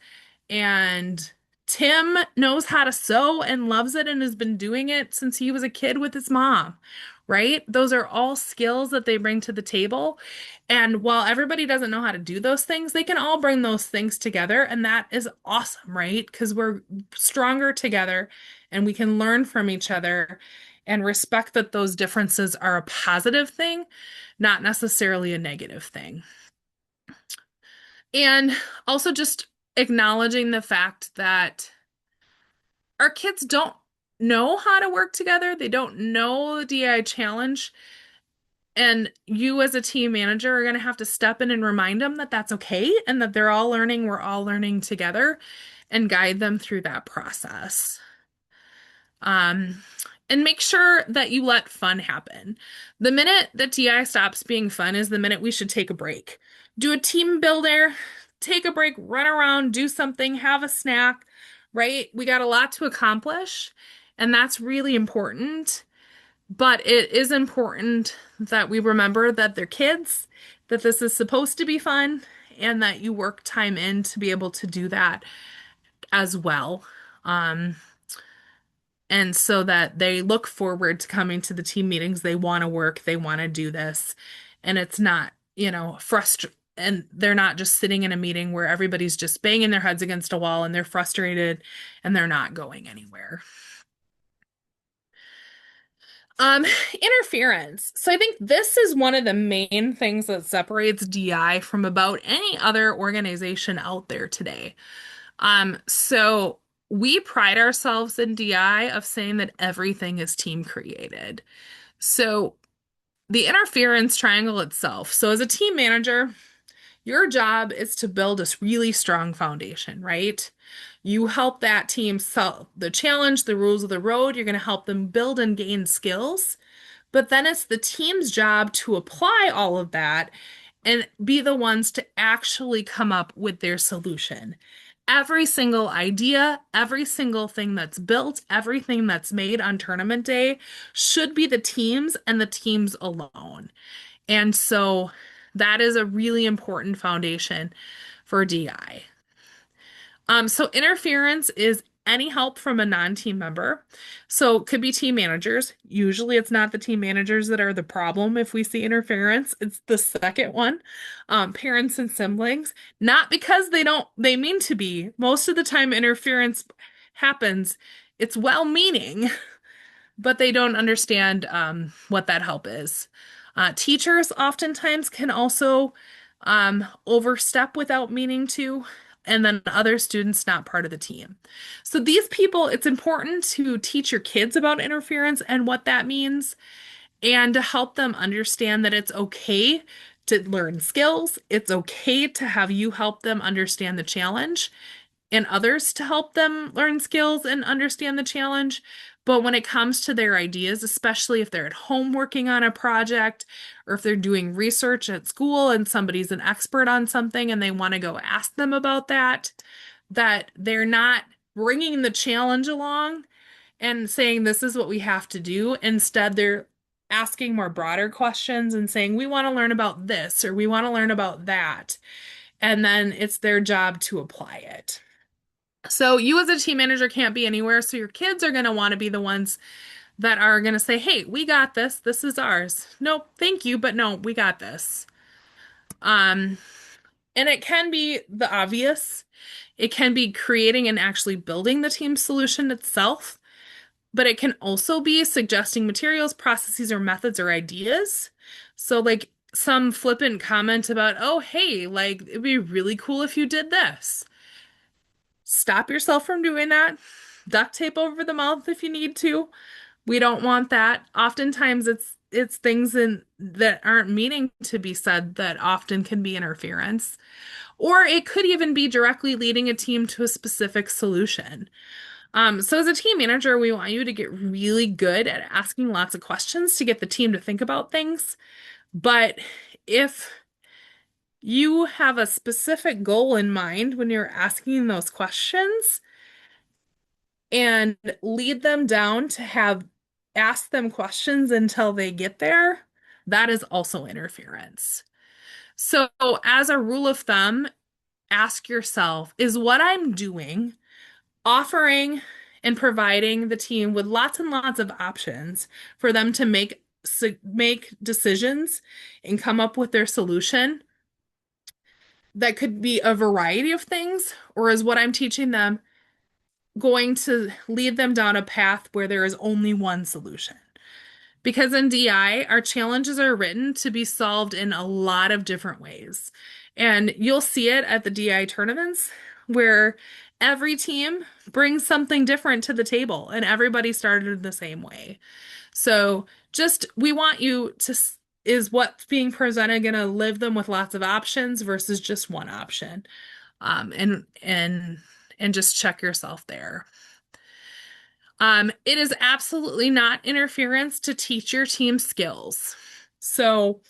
A: And Tim knows how to sew and loves it and has been doing it since he was a kid with his mom, right? Those are all skills that they bring to the table. And while everybody doesn't know how to do those things, they can all bring those things together. And that is awesome, right? Because we're stronger together and we can learn from each other and respect that those differences are a positive thing, not necessarily a negative thing. And also just acknowledging the fact that our kids don't know how to work together. They don't know the DI challenge. And you, as a team manager, are going to have to step in and remind them that that's okay and that they're all learning, we're all learning together, and guide them through that process. Um, and make sure that you let fun happen. The minute that TI stops being fun is the minute we should take a break. Do a team builder, take a break, run around, do something, have a snack, right? We got a lot to accomplish, and that's really important. But it is important that we remember that they're kids, that this is supposed to be fun, and that you work time in to be able to do that as well. Um, and so that they look forward to coming to the team meetings. They want to work, they want to do this. And it's not, frustrating. And they're not just sitting in a meeting where everybody's just banging their heads against a wall and they're frustrated and they're not going anywhere. Interference. So I think this is one of the main things that separates DI from about any other organization out there today. So we pride ourselves in DI of saying that everything is team created. So the interference triangle itself. So as a team manager, your job is to build a really strong foundation, right? You help that team solve the challenge, the rules of the road. You're going to help them build and gain skills. But then it's the team's job to apply all of that and be the ones to actually come up with their solution. Every single idea, every single thing that's built, everything that's made on tournament day should be the team's and the team's alone. And so that is a really important foundation for DI. So interference is any help from a non-team member. So it could be team managers. Usually it's not the team managers that are the problem if we see interference. It's the second one. Parents and siblings. Not because they mean to be. Most of the time interference happens. It's well-meaning, but they don't understand what that help is. Teachers oftentimes can also overstep without meaning to, and then other students not part of the team. So these people, it's important to teach your kids about interference and what that means, and to help them understand that it's okay to learn skills. It's okay to have you help them understand the challenge and others to help them learn skills and understand the challenge. But when it comes to their ideas, especially if they're at home working on a project or if they're doing research at school and somebody's an expert on something and they want to go ask them about that, that they're not bringing the challenge along and saying, this is what we have to do. Instead, they're asking more broader questions and saying, we want to learn about this or we want to learn about that. And then it's their job to apply it. So you as a team manager can't be anywhere. So your kids are going to want to be the ones that are going to say, hey, we got this. This is ours. Nope, thank you, but no, we got this. Um, and it can be the obvious. It can be creating and actually building the team solution itself, but it can also be suggesting materials, processes, or methods or ideas. So like some flippant comment about, oh, hey, like it'd be really cool if you did this. Stop yourself from doing that. Duct tape over the mouth if you need to. We don't want that. Oftentimes it's things that aren't meaning to be said that often can be interference. Or it could even be directly leading a team to a specific solution. So as a team manager, we want you to get really good at asking lots of questions to get the team to think about things. But if you have a specific goal in mind when you're asking those questions and lead them down to have ask them questions until they get there, that is also interference. So, as a rule of thumb, ask yourself, is what I'm doing offering and providing the team with lots and lots of options for them to make decisions and come up with their solution that could be a variety of things, or is what I'm teaching them going to lead them down a path where there is only one solution? Because in DI, our challenges are written to be solved in a lot of different ways. And you'll see it at the DI tournaments where every team brings something different to the table and everybody started the same way. So just we want you to is what's being presented going to leave them with lots of options versus just one option. And just check yourself there. It is absolutely not interference to teach your team skills. So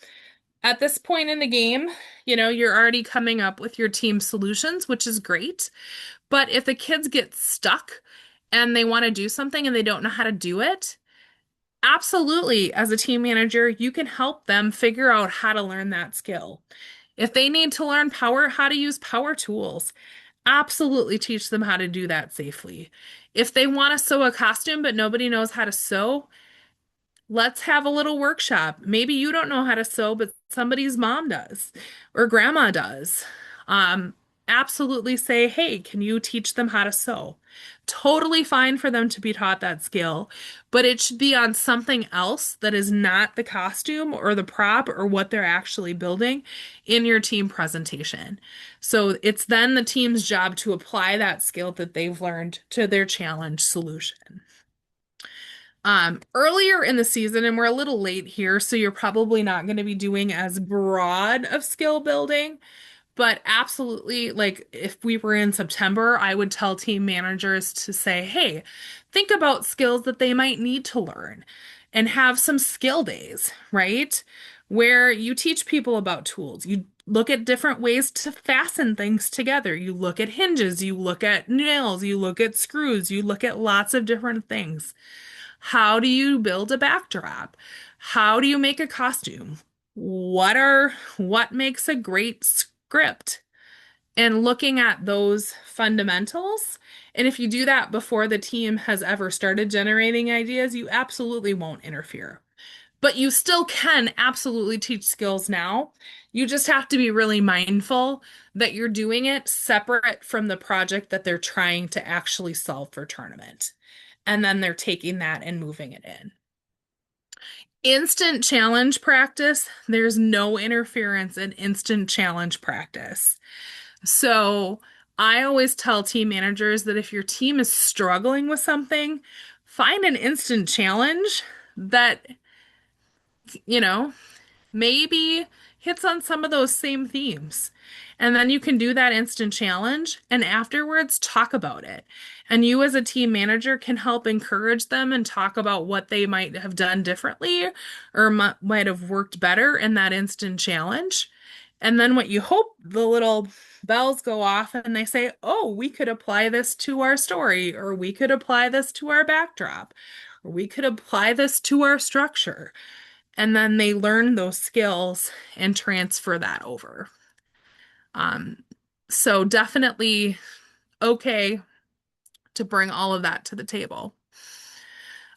A: at this point in the game, you're already coming up with your team solutions, which is great. But if the kids get stuck and they want to do something and they don't know how to do it, absolutely, as a team manager, you can help them figure out how to learn that skill. If they need to learn how to use power tools, absolutely teach them how to do that safely. If they want to sew a costume but nobody knows how to sew, let's have a little workshop. Maybe you don't know how to sew, but somebody's mom does or grandma does. absolutely say, hey, can you teach them how to sew? Totally fine for them to be taught that skill, but it should be on something else that is not the costume or the prop or what they're actually building in your team presentation. So it's then the team's job to apply that skill that they've learned to their challenge solution. Earlier in the season, and we're a little late here, so you're probably not going to be doing as broad of skill building. But absolutely, like if we were in September, I would tell team managers to say, hey, think about skills that they might need to learn and have some skill days, right? Where you teach people about tools. You look at different ways to fasten things together. You look at hinges, you look at nails, you look at screws, you look at lots of different things. How do you build a backdrop? How do you make a costume? What makes a great script? And looking at those fundamentals. And if you do that before the team has ever started generating ideas, you absolutely won't interfere. But you still can absolutely teach skills now. You just have to be really mindful that you're doing it separate from the project that they're trying to actually solve for tournament. And then they're taking that and moving it in. Instant challenge practice, there's no interference in instant challenge practice. So I always tell team managers that if your team is struggling with something, find an instant challenge that, you know, maybe hits on some of those same themes. And then you can do that instant challenge and afterwards talk about it. And you, as a team manager, can help encourage them and talk about what they might have done differently or might have worked better in that instant challenge. And then what you hope the little bells go off and they say, oh, we could apply this to our story, or we could apply this to our backdrop, or we could apply this to our structure. And then they learn those skills and transfer that over. Um, so definitely okay to bring all of that to the table.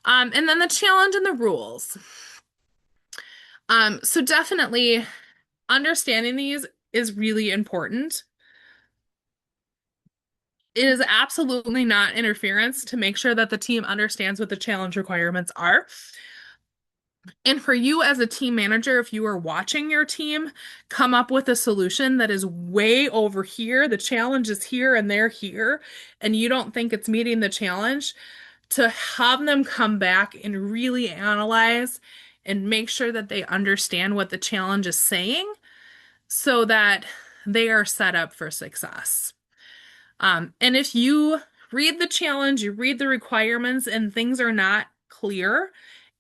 A: And then the challenge and the rules. So definitely understanding these is really important. It is absolutely not interference to make sure that the team understands what the challenge requirements are. And for you as a team manager, if you are watching your team come up with a solution that is way over here, the challenge is here and they're here, and you don't think it's meeting the challenge, to have them come back and really analyze and make sure that they understand what the challenge is saying so that they are set up for success. And if you read the challenge, you read the requirements, and things are not clear,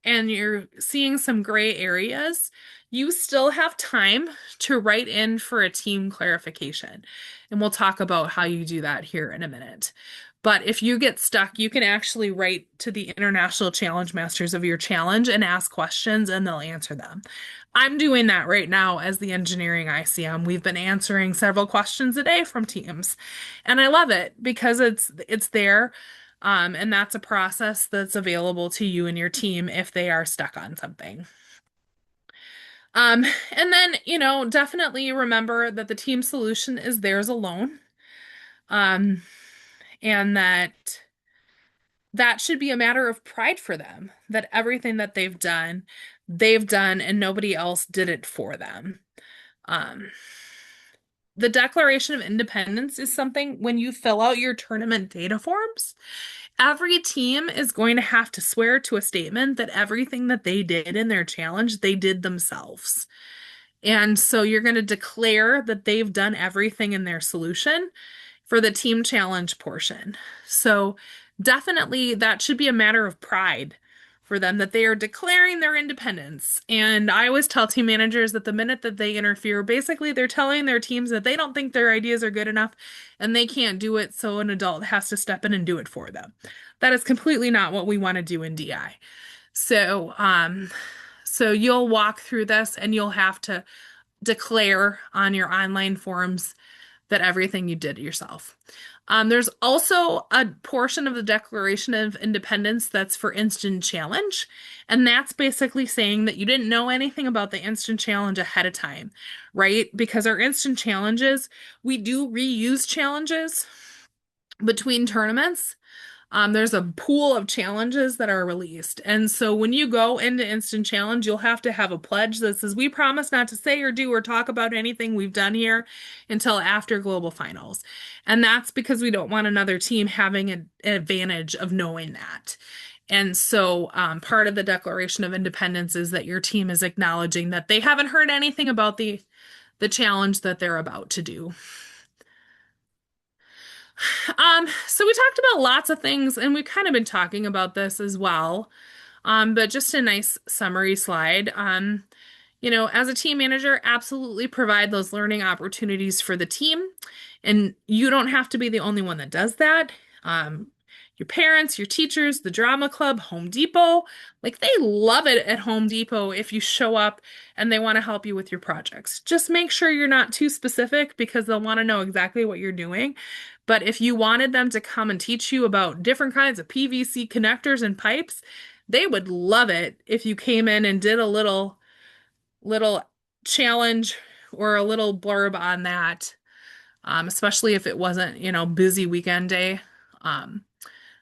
A: and you're seeing some gray areas, you still have time to write in for a team clarification. And we'll talk about how you do that here in a minute. But if you get stuck, you can actually write to the international challenge masters of your challenge and ask questions, and they'll answer them. I'm doing that right now as the engineering ICM. We've been answering several questions a day from teams, and I love it because it's there. And that's a process that's available to you and your team if they are stuck on something. And then, definitely remember that the team solution is theirs alone. Um, and that should be a matter of pride for them, that everything that they've done and nobody else did it for them. Um, the Declaration of Independence is something when you fill out your tournament data forms, every team is going to have to swear to a statement that everything that they did in their challenge, they did themselves. And so you're going to declare that they've done everything in their solution for the team challenge portion. So definitely that should be a matter of pride for them that they are declaring their independence. And I always tell team managers that the minute that they interfere, basically they're telling their teams that they don't think their ideas are good enough and they can't do it, so an adult has to step in and do it for them. That is completely not what we want to do in DI. So you'll walk through this and you'll have to declare on your online forms that everything you did yourself. There's also a portion of the Declaration of Independence that's for instant challenge. And that's basically saying that you didn't know anything about the instant challenge ahead of time, right? Because our instant challenges, we do reuse challenges between tournaments. There's a pool of challenges that are released. And so when you go into Instant Challenge, you'll have to have a pledge that says, we promise not to say or do or talk about anything we've done here until after Global Finals. And that's because we don't want another team having an advantage of knowing that. And so part of the Declaration of Independence is that your team is acknowledging that they haven't heard anything about the challenge that they're about to do. So we talked about lots of things, and we've kind of been talking about this as well. But just a nice summary slide. As a team manager, absolutely provide those learning opportunities for the team. And you don't have to be the only one that does that. Your parents, your teachers, the drama club, Home Depot, like they love it at Home Depot if you show up and they want to help you with your projects. Just make sure you're not too specific because they'll want to know exactly what you're doing. But if you wanted them to come and teach you about different kinds of PVC connectors and pipes, they would love it if you came in and did a little challenge or a little blurb on that, especially if it wasn't, busy weekend day.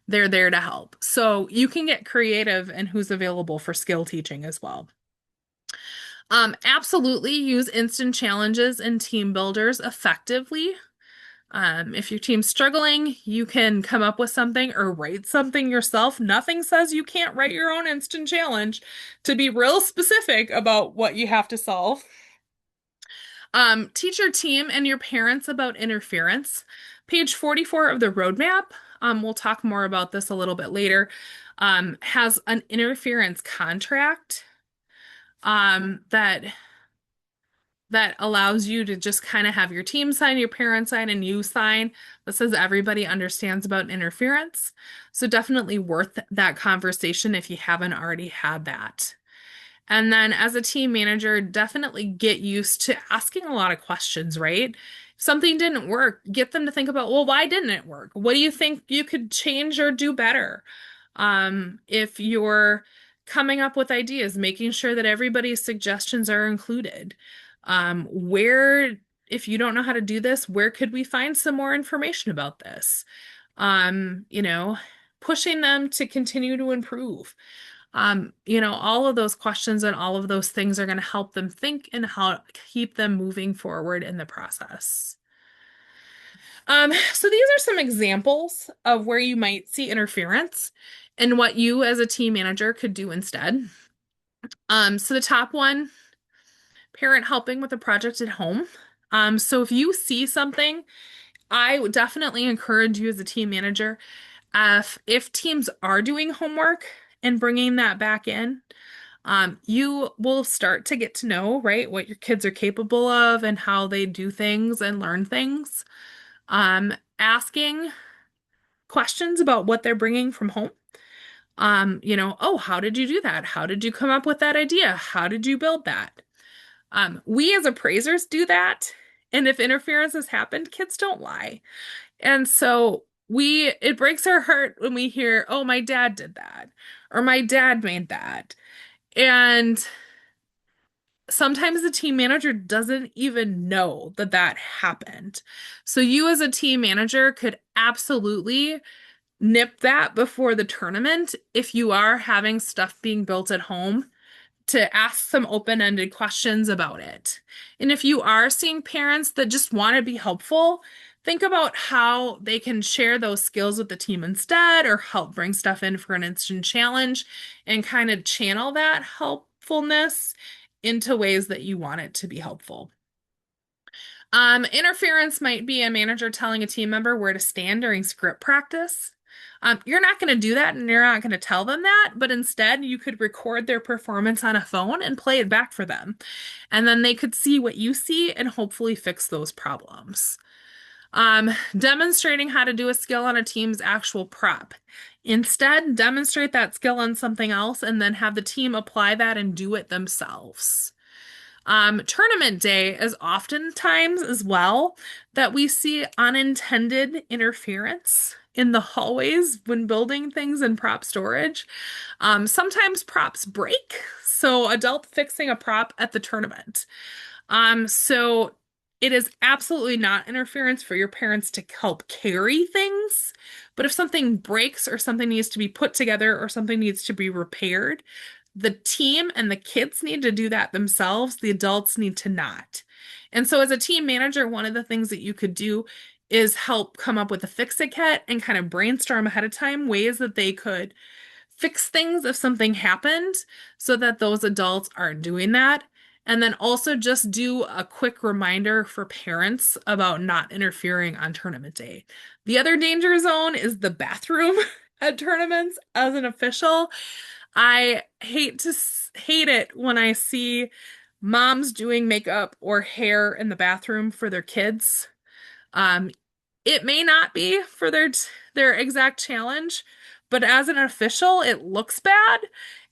A: They're there to help. So you can get creative in who's available for skill teaching as well. Absolutely use instant challenges and team builders effectively. If your team's struggling, you can come up with something or write something yourself. Nothing says you can't write your own instant challenge to be real specific about what you have to solve. Teach your team and your parents about interference. Page 44 of the roadmap, we'll talk more about this a little bit later, has an interference contract that allows you to just kind of have your team sign, your parents sign, and you sign that says everybody understands about interference. So definitely worth that conversation if you haven't already had that. And then as a team manager, definitely get used to asking a lot of questions, right? If something didn't work, get them to think about, well, why didn't it work? What do you think you could change or do better? If you're coming up with ideas, making sure that everybody's suggestions are included. If you don't know how to do this, where could we find some more information about this? Pushing them to continue to improve. All of those questions and all of those things are going to help them think and how keep them moving forward in the process. So these are some examples of where you might see interference and what you as a team manager could do instead. So the top one, parent helping with a project at home. So if you see something, I would definitely encourage you as a team manager, if teams are doing homework and bringing that back in, you will start to get to know, right, what your kids are capable of and how they do things and learn things. Asking questions about what they're bringing from home. Oh, how did you do that? How did you come up with that idea? How did you build that? We as appraisers do that. And if interference has happened, kids don't lie. And so it breaks our heart when we hear, oh, my dad did that, or my dad made that. And sometimes the team manager doesn't even know that that happened. So you as a team manager could absolutely nip that before the tournament if you are having stuff being built at home to ask some open-ended questions about it. And if you are seeing parents that just want to be helpful, think about how they can share those skills with the team instead or help bring stuff in for an instant challenge and kind of channel that helpfulness into ways that you want it to be helpful. Interference might be a manager telling a team member where to stand during script practice. You're not going to do that and you're not going to tell them that, but instead you could record their performance on a phone and play it back for them. And then they could see what you see and hopefully fix those problems. Demonstrating how to do a skill on a team's actual prop. Instead, demonstrate that skill on something else and then have the team apply that and do it themselves. Tournament day is oftentimes as well that we see unintended interference in the hallways when building things in prop storage. Sometimes props break, so adult fixing a prop at the tournament. So it is absolutely not interference for your parents to help carry things. But if something breaks or something needs to be put together or something needs to be repaired, the team and the kids need to do that themselves. The adults need to not. And so, as a team manager, one of the things that you could do is help come up with a fix-it kit and kind of brainstorm ahead of time ways that they could fix things if something happened so that those adults aren't doing that. And then also just do a quick reminder for parents about not interfering on tournament day. The other danger zone is the bathroom at tournaments. As an official, I hate it when I see moms doing makeup or hair in the bathroom for their kids. Um, it may not be for their exact challenge, but as an official, it looks bad.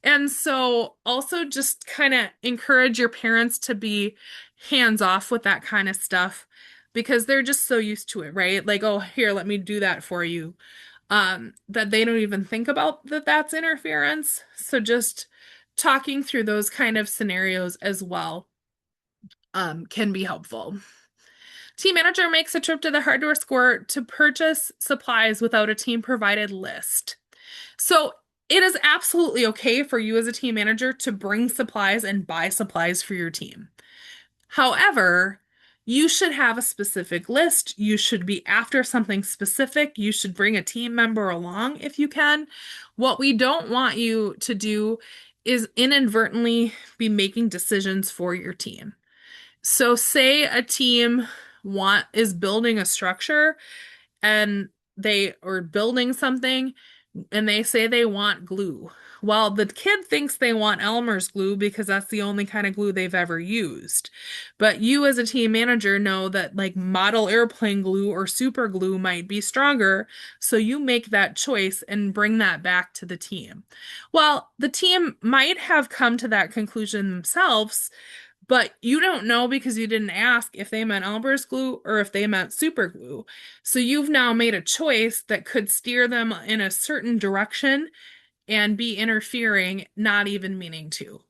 A: And so also just kind of encourage your parents to be hands off with that kind of stuff because they're just so used to it, right? Like, oh, here, let me do that for you. That they don't even think about that that's interference. So just talking through those kind of scenarios as well, can be helpful. Team manager makes a trip to the hardware store to purchase supplies without a team provided list. So it is absolutely okay for you as a team manager to bring supplies and buy supplies for your team. However, you should have a specific list. You should be after something specific. You should bring a team member along if you can. What we don't want you to do is inadvertently be making decisions for your team. So say a team is building a structure and they are building something and they say they want glue. Well, the kid thinks they want Elmer's glue because that's the only kind of glue they've ever used. But you as a team manager know that like model airplane glue or super glue might be stronger, so you make that choice and bring that back to the team. Well, the team might have come to that conclusion themselves, but you don't know because you didn't ask if they meant Elmer's glue or if they meant super glue. So you've now made a choice that could steer them in a certain direction and be interfering, not even meaning to.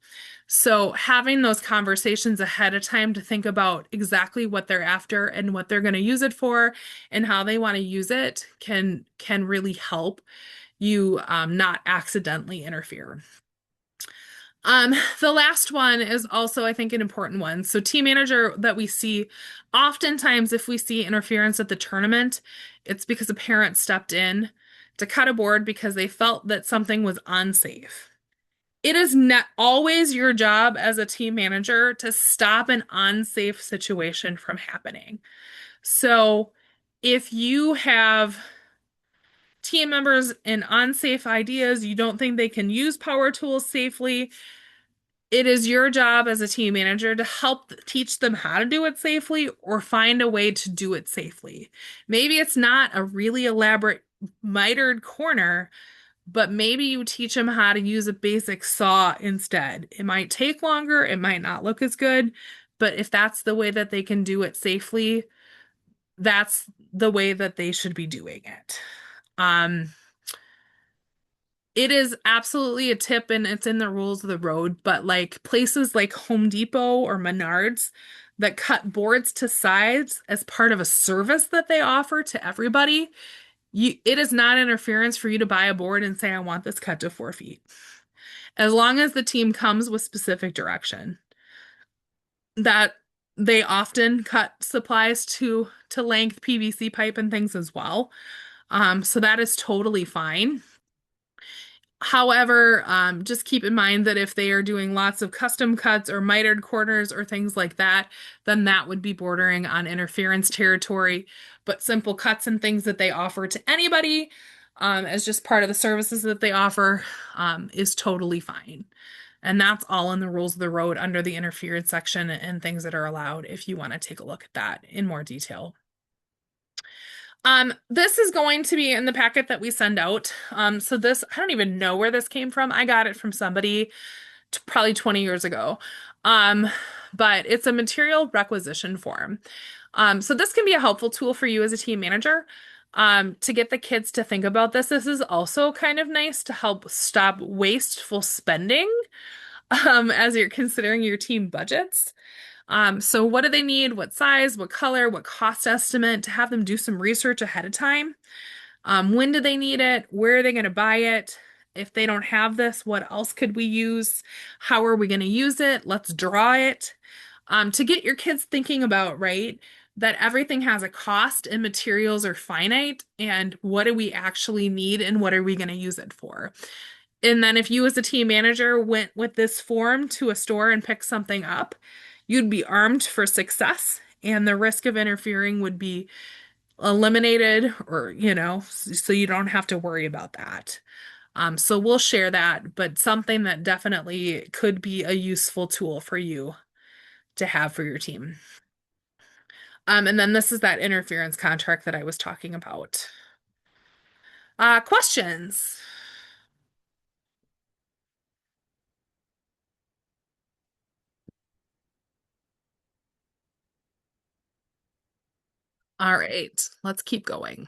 A: So having those conversations ahead of time to think about exactly what they're after and what they're going to use it for and how they want to use it can really help you not accidentally interfere. The last one is also, I think, an important one. So, team manager that we see, oftentimes, if we see interference at the tournament, it's because a parent stepped in to cut a board because they felt that something was unsafe. It is not always your job as a team manager to stop an unsafe situation from happening. So, if you have team members and unsafe ideas, you don't think they can use power tools safely, it is your job as a team manager to help teach them how to do it safely or find a way to do it safely. Maybe it's not a really elaborate mitered corner, but maybe you teach them how to use a basic saw instead. It might take longer, it might not look as good, but if that's the way that they can do it safely, that's the way that they should be doing it. Um, It is absolutely a tip and it's in the rules of the road, but like places like Home Depot or Menards that cut boards to size as part of a service that they offer to everybody, it is not interference for you to buy a board and say, I want this cut to 4 feet. As long as the team comes with specific direction. That they often cut supplies to length PVC pipe and things as well. So that is totally fine. However, just keep in mind that if they are doing lots of custom cuts or mitered corners or things like that, then that would be bordering on interference territory. But simple cuts and things that they offer to anybody, as just part of the services that they offer, is totally fine. And that's all in the rules of the road under the interference section and things that are allowed if you want to take a look at that in more detail. This is going to be in the packet that we send out. So this, I don't even know where this came from. I got it from somebody probably 20 years ago. but it's a material requisition form. So this can be a helpful tool for you as a team manager, to get the kids to think about this. This is also kind of nice to help stop wasteful spending, as you're considering your team budgets. So what do they need? What size? What color? What cost estimate? To have them do some research ahead of time. When do they need it? Where are they going to buy it? If they don't have this, what else could we use? How are we going to use it? Let's draw it. To get your kids thinking about, right, that everything has a cost and materials are finite, and what do we actually need and what are we going to use it for? And then if you as a team manager went with this form to a store and picked something up, you'd be armed for success and the risk of interfering would be eliminated, or, so you don't have to worry about that. So we'll share that, but something that definitely could be a useful tool for you to have for your team. And then this is that interference contract that I was talking about. Questions? All right, let's keep going.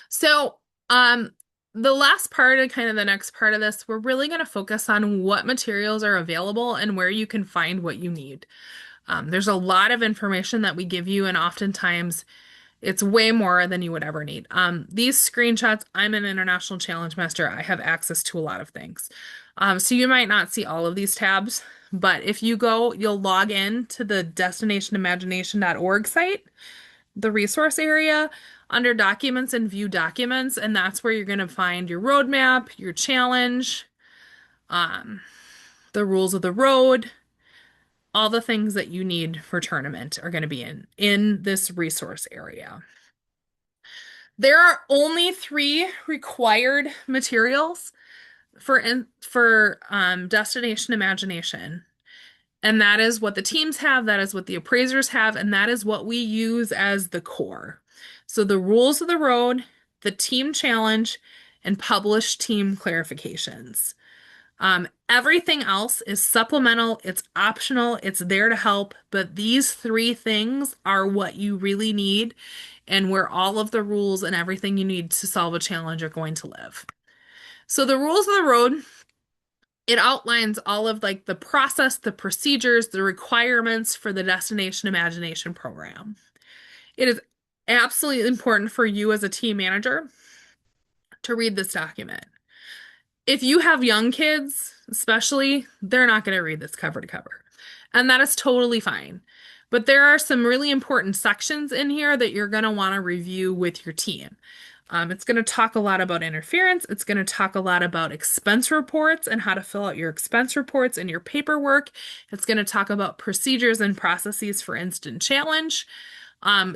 A: So, the last part and kind of the next part of this, we're really going to focus on what materials are available and where you can find what you need. There's a lot of information that we give you, and oftentimes it's way more than you would ever need. These screenshots, I'm an international challenge master. I have access to a lot of things. So you might not see all of these tabs, but if you go, you'll log in to the destinationimagination.org site, the resource area under documents and view documents, and that's where you're going to find your roadmap, your challenge, um, the rules of the road, all the things that you need for tournament are going to be in this resource area. There are only 3 required materials for Destination Imagination. And that is what the teams have, that is what the appraisers have, and that is what we use as the core. So the rules of the road, the team challenge, and published team clarifications. Everything else is supplemental, it's optional, it's there to help, but these 3 things are what you really need and where all of the rules and everything you need to solve a challenge are going to live. So the rules of the road, it outlines all of like the process, the procedures, the requirements for the Destination Imagination program. It is absolutely important for you as a team manager to read this document. If you have young kids, especially, they're not going to read this cover to cover. And that is totally fine. But there are some really important sections in here that you're going to want to review with your team. It's going to talk a lot about interference. It's going to talk a lot about expense reports and how to fill out your expense reports and your paperwork. It's going to talk about procedures and processes for instant challenge.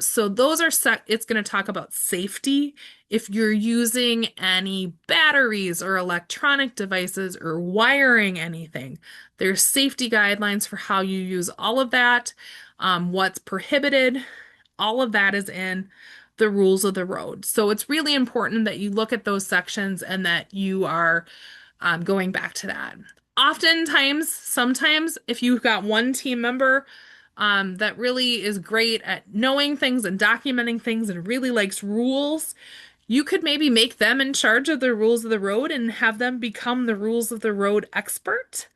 A: So those are it's going to talk about safety. If you're using any batteries or electronic devices or wiring anything, there's safety guidelines for how you use all of that, what's prohibited. All of that is in the rules of the road. So it's really important that you look at those sections and that you are going back to that. Oftentimes, sometimes, if you've got one team member that really is great at knowing things and documenting things and really likes rules, you could maybe make them in charge of the rules of the road and have them become the rules of the road expert.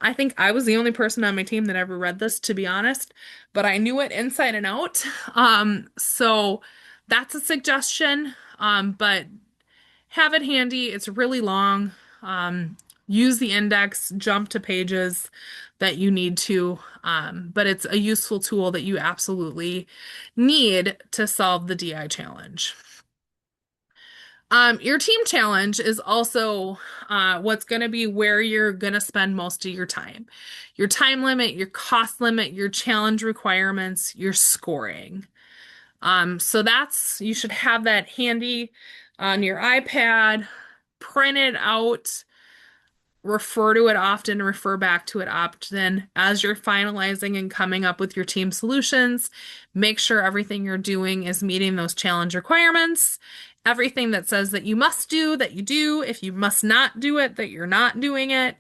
A: I think I was the only person on my team that ever read this, to be honest, but I knew it inside and out. So that's a suggestion, but have it handy. It's really long. Use the index, jump to pages that you need to, but it's a useful tool that you absolutely need to solve the DI challenge. Your team challenge is also what's going to be where you're going to spend most of your time. Your time limit, your cost limit, your challenge requirements, your scoring. So you should have that handy on your iPad, print it out, refer to it often, refer back to it often as you're finalizing and coming up with your team solutions. Make sure everything you're doing is meeting those challenge requirements. Everything that says that you must do, that you do. If you must not do it, that you're not doing it.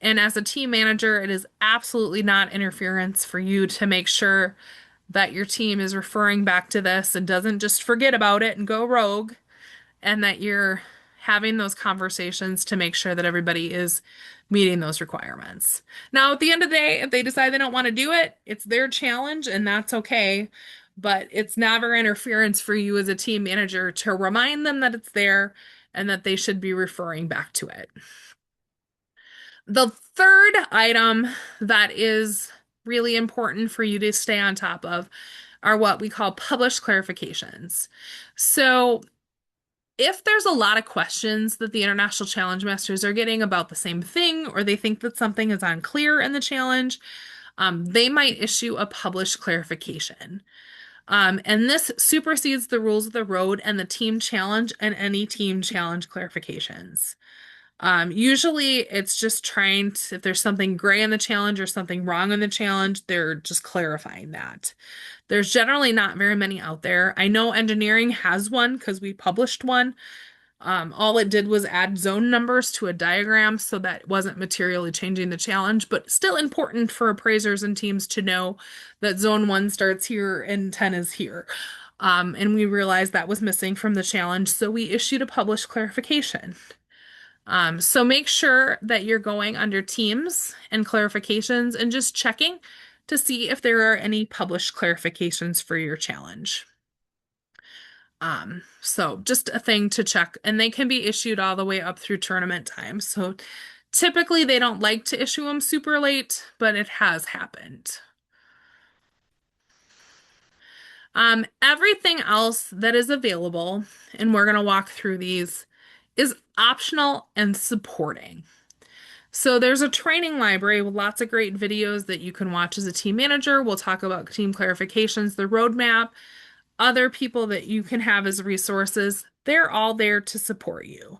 A: And as a team manager, it is absolutely not interference for you to make sure that your team is referring back to this and doesn't just forget about it and go rogue, and that you're having those conversations to make sure that everybody is meeting those requirements. Now, at the end of the day, if they decide they don't want to do it, it's their challenge and that's okay. But it's never interference for you as a team manager to remind them that it's there and that they should be referring back to it. The third item that is really important for you to stay on top of are what we call published clarifications. So, if there's a lot of questions that the International Challenge Masters are getting about the same thing, or they think that something is unclear in the challenge, they might issue a published clarification. And this supersedes the rules of the road and the team challenge and any team challenge clarifications. Usually it's just trying to, if there's something gray in the challenge or something wrong in the challenge, they're just clarifying that. There's generally not very many out there. I know engineering has one because we published one. All it did was add zone numbers to a diagram so that wasn't materially changing the challenge, but still important for appraisers and teams to know that zone 1 starts here and 10 is here. And we realized that was missing from the challenge, so we issued a published clarification. So make sure that you're going under teams and clarifications and just checking to see if there are any published clarifications for your challenge. So just a thing to check, and they can be issued all the way up through tournament time. So typically they don't like to issue them super late, but it has happened. Everything else that is available, and we're going to walk through these, is optional and supporting. So there's a training library with lots of great videos that you can watch as a team manager. We'll talk about team clarifications, the roadmap, other people that you can have as resources. They're all there to support you.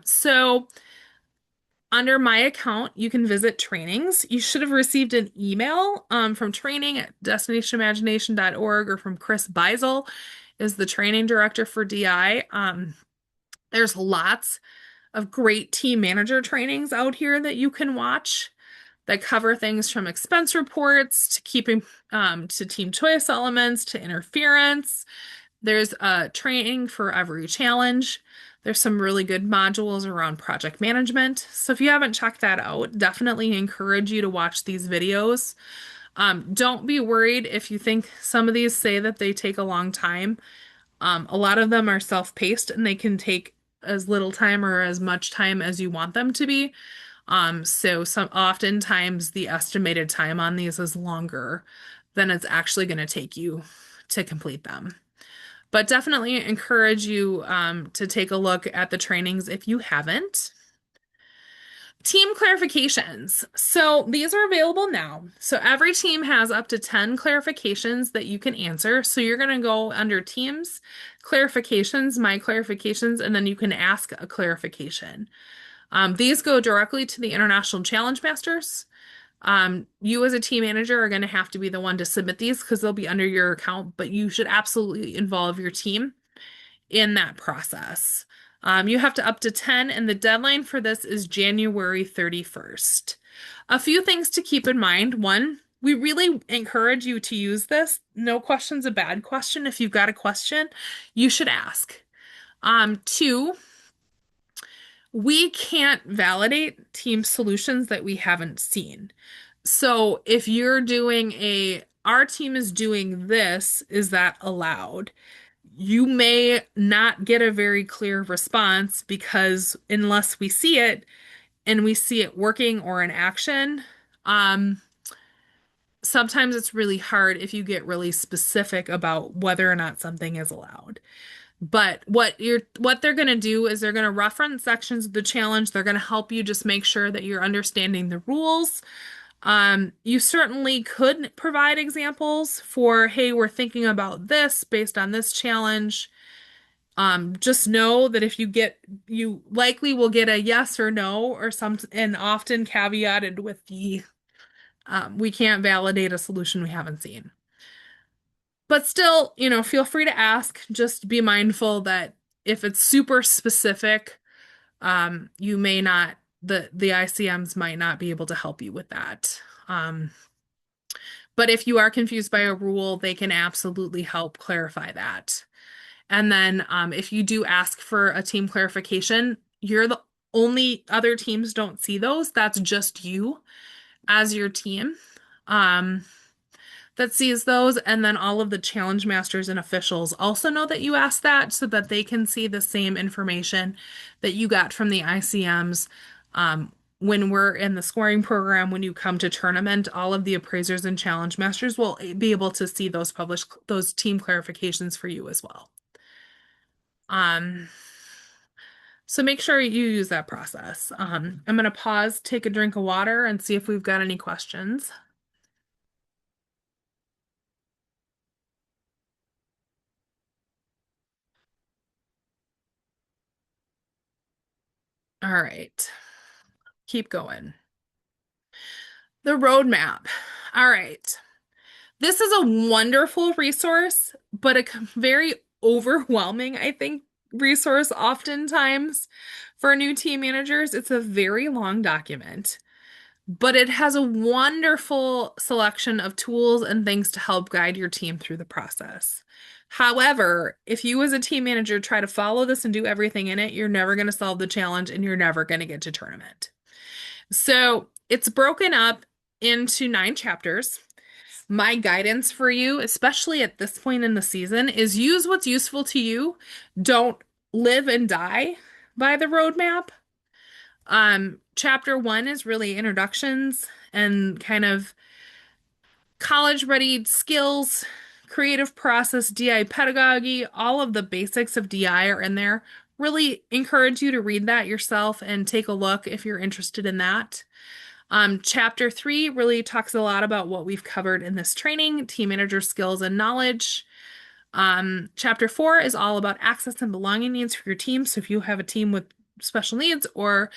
A: So under my account, you can visit trainings. You should have received an email from training at destinationimagination.org or from Chris Beisel, is the training director for DI. There's lots of great team manager trainings out here that you can watch that cover things from expense reports to keeping to team choice elements to interference. There's a training for every challenge. There's some really good modules around project management. So if you haven't checked that out, definitely encourage you to watch these videos. Don't be worried if you think some of these say that they take a long time. A lot of them are self-paced and they can take as little time or as much time as you want them to be. So oftentimes the estimated time on these is longer than it's actually going to take you to complete them. But definitely encourage you to take a look at the trainings if you haven't. Team clarifications. So these are available now. So every team has up to 10 clarifications that you can answer. So you're going to go under teams, clarifications, my clarifications, and then you can ask a clarification. These go directly to the International Challenge Masters. You as a team manager are going to have to be the one to submit these because they'll be under your account, but you should absolutely involve your team in that process. You have to up to 10, and the deadline for this is January 31st. A few things to keep in mind. One, we really encourage you to use this. No question's a bad question. If you've got a question, you should ask. Two, we can't validate team solutions that we haven't seen. So if you're doing our team is doing this, is that allowed? You may not get a very clear response because unless we see it and we see it working or in action, sometimes it's really hard if you get really specific about whether or not something is allowed. But what they're going to do is they're going to reference sections of the challenge. They're going to help you just make sure that you're understanding the rules. You certainly could provide examples for, hey, we're thinking about this based on this challenge. Just know that if you likely will get a yes or no or and often caveated with we can't validate a solution we haven't seen. But still, feel free to ask. Just be mindful that if it's super specific, you may not the ICMs might not be able to help you with that. Um, but if you are confused by a rule, they can absolutely help clarify that. And then if you do ask for a team clarification, you're the only other teams don't see those. That's just you as your team um, that sees those. And then all of the challenge masters and officials also know that you asked that so that they can see the same information that you got from the ICMs. When we're in the scoring program, when you come to tournament, all of the appraisers and challenge masters will be able to see those team clarifications for you as well. Um, so make sure you use that process. I'm going to pause, take a drink of water, and see if we've got any questions. All right, keep going. The roadmap. All right. This is a wonderful resource, but a very overwhelming, I think, resource oftentimes for new team managers. It's a very long document, but it has a wonderful selection of tools and things to help guide your team through the process. However, if you as a team manager try to follow this and do everything in it, you're never going to solve the challenge and you're never going to get to tournament. So it's broken up into 9 chapters. My guidance for you, especially at this point in the season, is use what's useful to you. Don't live and die by the roadmap. Chapter 1 is really introductions and kind of college ready skills, creative process, DI pedagogy, all of the basics of DI are in there. Really encourage you to read that yourself and take a look if you're interested in that. Chapter 3 really talks a lot about what we've covered in this training, team manager skills and knowledge. Chapter 4 is all about access and belonging needs for your team. So if you have a team with special needs or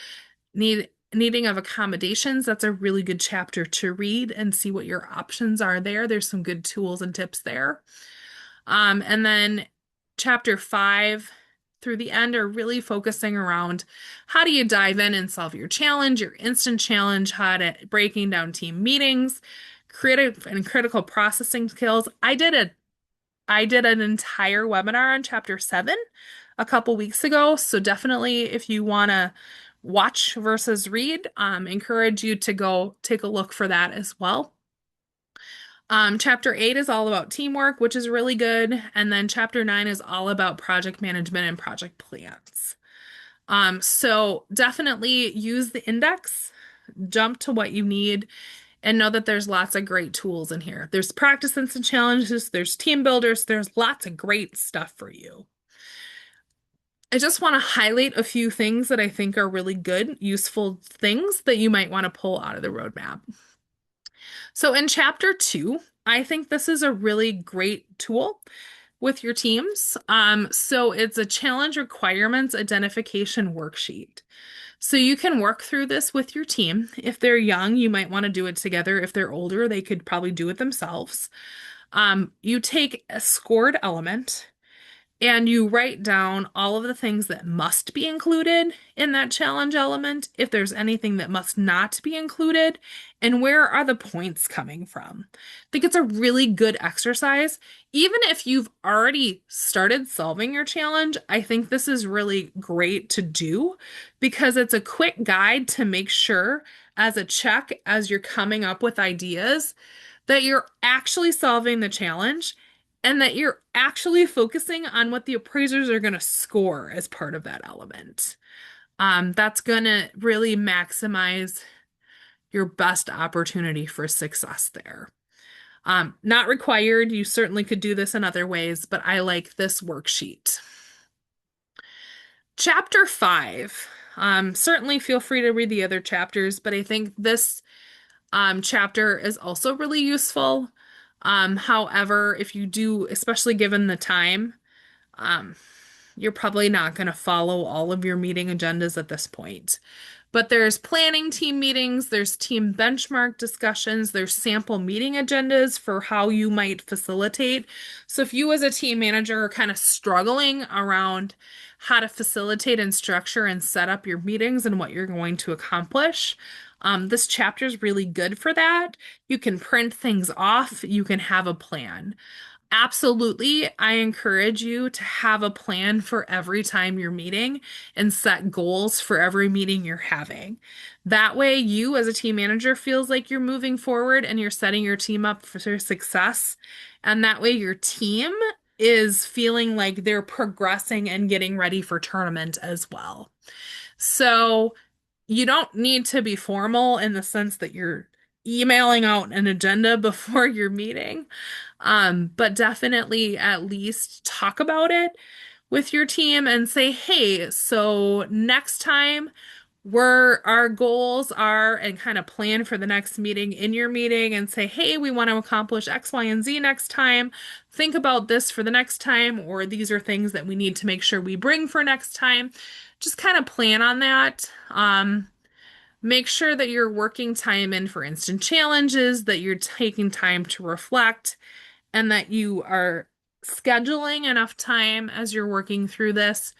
A: needing of accommodations, that's a really good chapter to read and see what your options are there. There's some good tools and tips there. And then chapter 5 through the end are really focusing around how do you dive in and solve your challenge, your instant challenge, how to breaking down team meetings, creative and critical processing skills. I did an entire webinar on chapter 7 a couple weeks ago. So definitely if you want to watch versus read, encourage you to go take a look for that as well. Chapter 8 is all about teamwork, which is really good. And then chapter 9 is all about project management and project plans. So definitely use the index, jump to what you need, and know that there's lots of great tools in here. There's practice instant challenges, there's team builders, there's lots of great stuff for you. I just want to highlight a few things that I think are really good, useful things that you might want to pull out of the roadmap. So in chapter 2, I think this is a really great tool with your teams. So it's a challenge requirements identification worksheet. So you can work through this with your team. If they're young, you might want to do it together. If they're older, they could probably do it themselves. You take a scored element and you write down all of the things that must be included in that challenge element, if there's anything that must not be included, and where are the points coming from. I think it's a really good exercise. Even if you've already started solving your challenge, I think this is really great to do because it's a quick guide to make sure, as a check, as you're coming up with ideas, that you're actually solving the challenge and that you're actually focusing on what the appraisers are going to score as part of that element. That's going to really maximize your best opportunity for success there. Not required. You certainly could do this in other ways, but I like this worksheet. Chapter 5. Certainly feel free to read the other chapters, but I think this chapter is also really useful. However, if you do, especially given the time, you're probably not going to follow all of your meeting agendas at this point. But there's planning team meetings, there's team benchmark discussions, there's sample meeting agendas for how you might facilitate. So if you as a team manager are kind of struggling around how to facilitate and structure and set up your meetings and what you're going to accomplish, this chapter is really good for that. You can print things off, you can have a plan. Absolutely, I encourage you to have a plan for every time you're meeting and set goals for every meeting you're having. That way, you as a team manager feels like you're moving forward and you're setting your team up for success. And that way, your team is feeling like they're progressing and getting ready for tournament as well. So, you don't need to be formal in the sense that you're emailing out an agenda before your meeting. But definitely at least talk about it with your team and say, hey, so next time where our goals are, and kind of plan for the next meeting in your meeting and say, hey, we want to accomplish X, Y, and Z next time. Think about this for the next time, or these are things that we need to make sure we bring for next time. Just kind of plan on that. Make sure that you're working time in for instant challenges, that you're taking time to reflect, and that you are scheduling enough time as you're working through this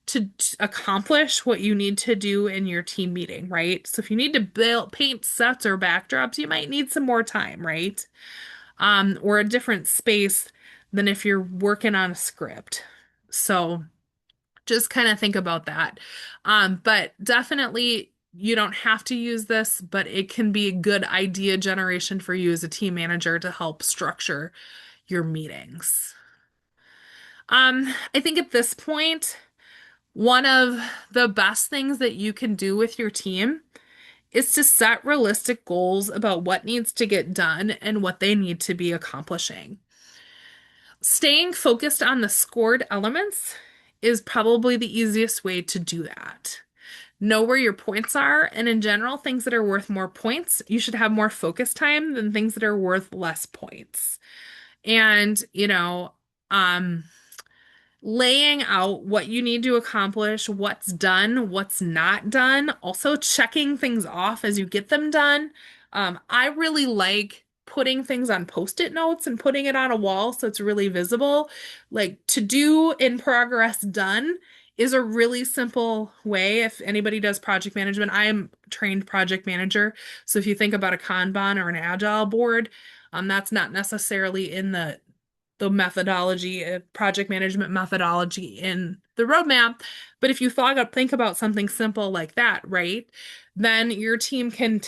A: to accomplish what you need to do in your team meeting, right? So if you need to paint sets or backdrops, you might need some more time, right? Or a different space than if you're working on a script. So just kind of think about that. But definitely you don't have to use this, but it can be a good idea generation for you as a team manager to help structure your meetings. I think at this point, one of the best things that you can do with your team is to set realistic goals about what needs to get done and what they need to be accomplishing. Staying focused on the scored elements is probably the easiest way to do that. Know where your points are, and in general, things that are worth more points, you should have more focus time than things that are worth less points. And, laying out what you need to accomplish, what's done, what's not done, also checking things off as you get them done. I really like putting things on post-it notes and putting it on a wall so it's really visible. Like to do in progress done is a really simple way. If anybody does project management, I am a trained project manager. So if you think about a Kanban or an Agile board, that's not necessarily in the methodology, project management methodology in the roadmap. But if you think about something simple like that, right? Then your team can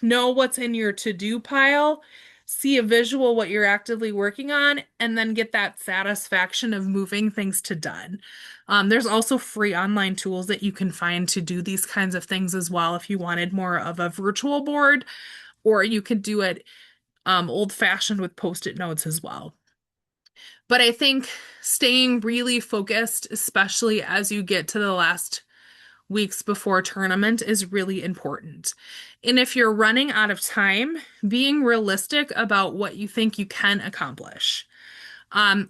A: know what's in your to-do pile, see a visual what you're actively working on, and then get that satisfaction of moving things to done. There's also free online tools that you can find to do these kinds of things as well if you wanted more of a virtual board, or you could do it old-fashioned with post-it notes as well. But I think staying really focused, especially as you get to the last weeks before tournament, is really important. And if you're running out of time, being realistic about what you think you can accomplish.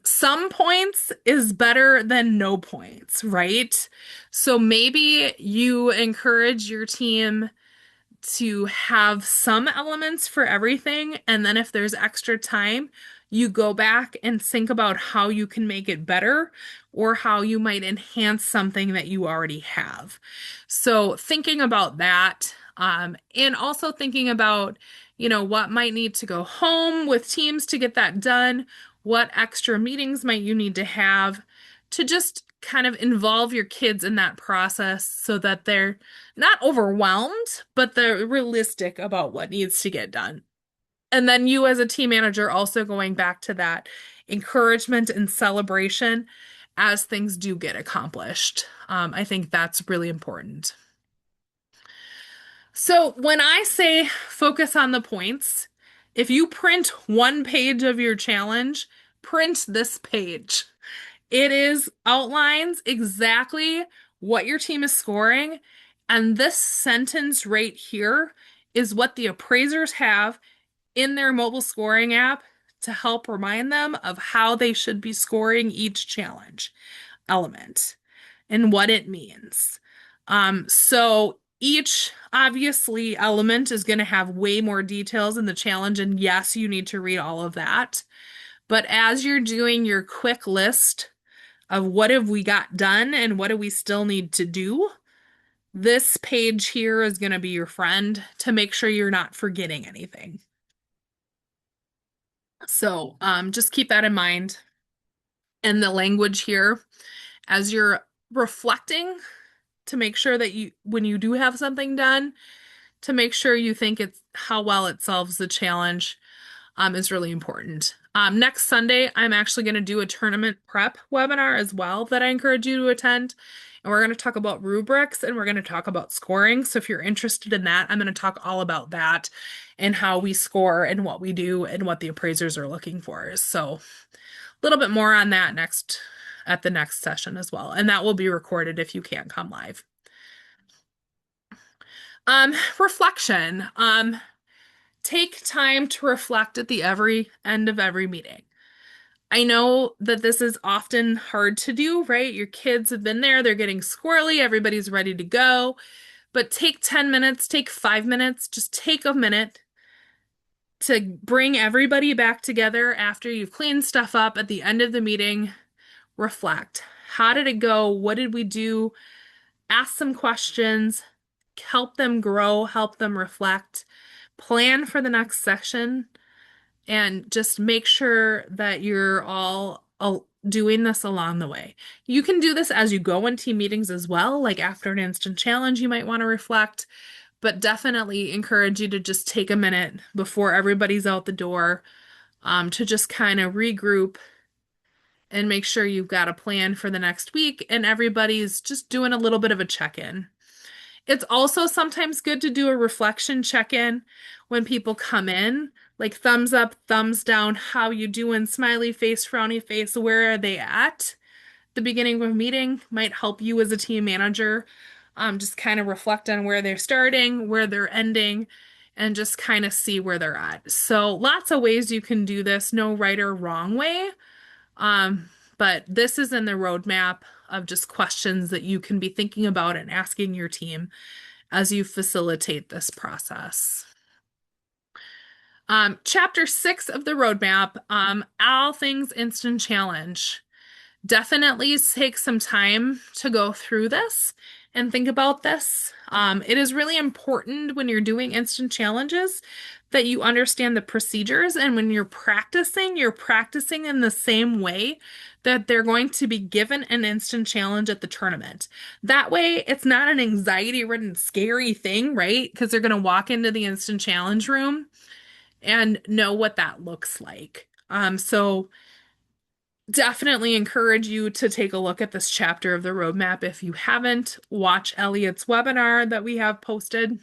A: Some points is better than no points, right? So maybe you encourage your team to have some elements for everything. And then if there's extra time, you go back and think about how you can make it better or how you might enhance something that you already have. So thinking about that, and also thinking about, what might need to go home with teams to get that done, what extra meetings might you need to have to just kind of involve your kids in that process so that they're not overwhelmed, but they're realistic about what needs to get done. And then you as a team manager also going back to that encouragement and celebration as things do get accomplished. I think that's really important. So when I say focus on the points, if you print one page of your challenge, print this page. It is outlines exactly what your team is scoring. And this sentence right here is what the appraisers have in their mobile scoring app to help remind them of how they should be scoring each challenge element and what it means. So Each obviously element is going to have way more details in the challenge, and yes, you need to read all of that. But as you're doing your quick list of what have we got done and what do we still need to do, this page here is going to be your friend to make sure you're not forgetting anything. So just keep that in mind. And the language here, as you're reflecting to make sure that you, when you do have something done, to make sure you think it's how well it solves the challenge is really important. Next Sunday, I'm actually going to do a tournament prep webinar as well that I encourage you to attend. And we're going to talk about rubrics and we're going to talk about scoring. So if you're interested in that, I'm going to talk all about that and how we score and what we do and what the appraisers are looking for. So a little bit more on that next at the next session as well. And that will be recorded if you can't come live. Reflection. Take time to reflect at the every end of every meeting. I know that this is often hard to do, right? Your kids have been there, they're getting squirrely, everybody's ready to go. But take 10 minutes, take 5 minutes, just take a minute to bring everybody back together after you've cleaned stuff up at the end of the meeting. Reflect. How did it go? What did we do? Ask some questions, help them grow, help them reflect, plan for the next section, and just make sure that you're all doing this along the way. You can do this as you go in team meetings as well, like after an instant challenge, you might want to reflect, but definitely encourage you to just take a minute before everybody's out the door to just kind of regroup and make sure you've got a plan for the next week and everybody's just doing a little bit of a check-in. It's also sometimes good to do a reflection check-in when people come in, like thumbs up, thumbs down, how you doing, smiley face, frowny face, where are they at? The beginning of a meeting might help you as a team manager just kind of reflect on where they're starting, where they're ending, and just kind of see where they're at. So lots of ways you can do this, no right or wrong way. But this is in the roadmap of just questions that you can be thinking about and asking your team as you facilitate this process. Chapter 6 of the roadmap, all things instant challenge. Definitely take some time to go through this and think about this. It is really important when you're doing instant challenges that you understand the procedures, and when you're practicing in the same way that they're going to be given an instant challenge at the tournament. That way, it's not an anxiety-ridden, scary thing, right? Because they're going to walk into the instant challenge room and know what that looks like. So definitely encourage you to take a look at this chapter of the roadmap. If you haven't, watch Elliot's webinar that we have posted.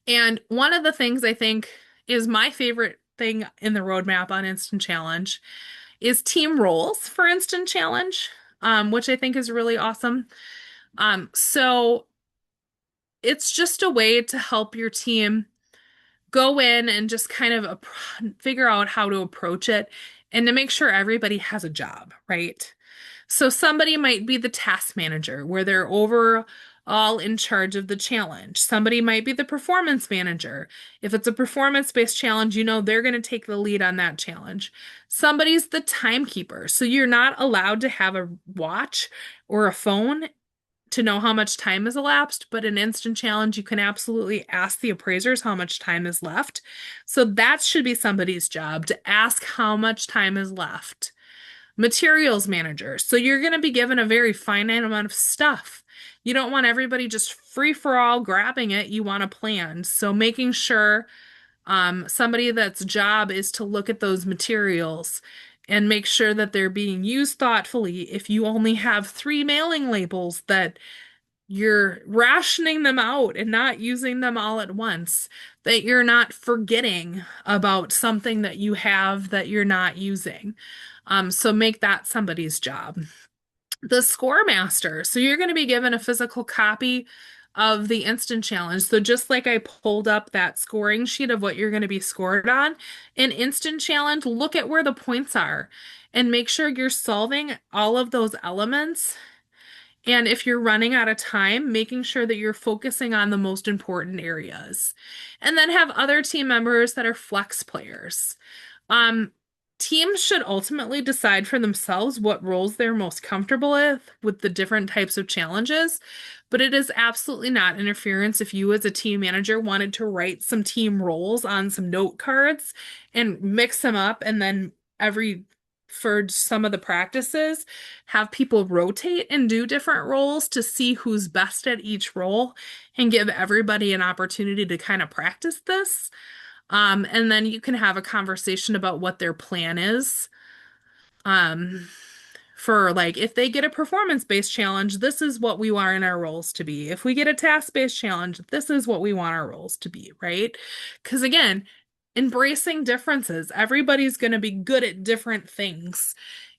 A: And one of the things I think is my favorite thing in the roadmap on Instant Challenge is team roles for Instant Challenge, which I think is really awesome. So it's just a way to help your team go in and just kind of figure out how to approach it and to make sure everybody has a job, right? So somebody might be the task manager where they're overall in charge of the challenge. Somebody might be the performance manager. If it's a performance-based challenge, you know they're going to take the lead on that challenge. Somebody's the timekeeper. So you're not allowed to have a watch or a phone to know how much time has elapsed, but an instant challenge, you can absolutely ask the appraisers how much time is left. So that should be somebody's job to ask how much time is left. Materials manager. So you're going to be given a very finite amount of stuff. You don't want everybody just free for all grabbing it. You want a plan. So making sure somebody that's job is to look at those materials and make sure that they're being used thoughtfully. If you only have 3 mailing labels, that you're rationing them out and not using them all at once, that you're not forgetting about something that you have that you're not using. So make that somebody's job. The score master. So you're going to be given a physical copy of the instant challenge. So just like I pulled up that scoring sheet of what you're going to be scored on, an instant challenge, look at where the points are and make sure you're solving all of those elements And if you're running out of time, making sure that you're focusing on the most important areas. And then have other team members that are flex players. Um, Teams should ultimately decide for themselves what roles they're most comfortable with the different types of challenges, but it is absolutely not interference if you as a team manager wanted to write some team roles on some note cards and mix them up and then every for some of the practices, have people rotate and do different roles to see who's best at each role and give everybody an opportunity to kind of practice this. And then you can have a conversation about what their plan is. Um, for like, if they get a performance-based challenge, this is what we want our roles to be. If we get a task-based challenge, this is what we want our roles to be, right? Because again, embracing differences, everybody's going to be good at different things.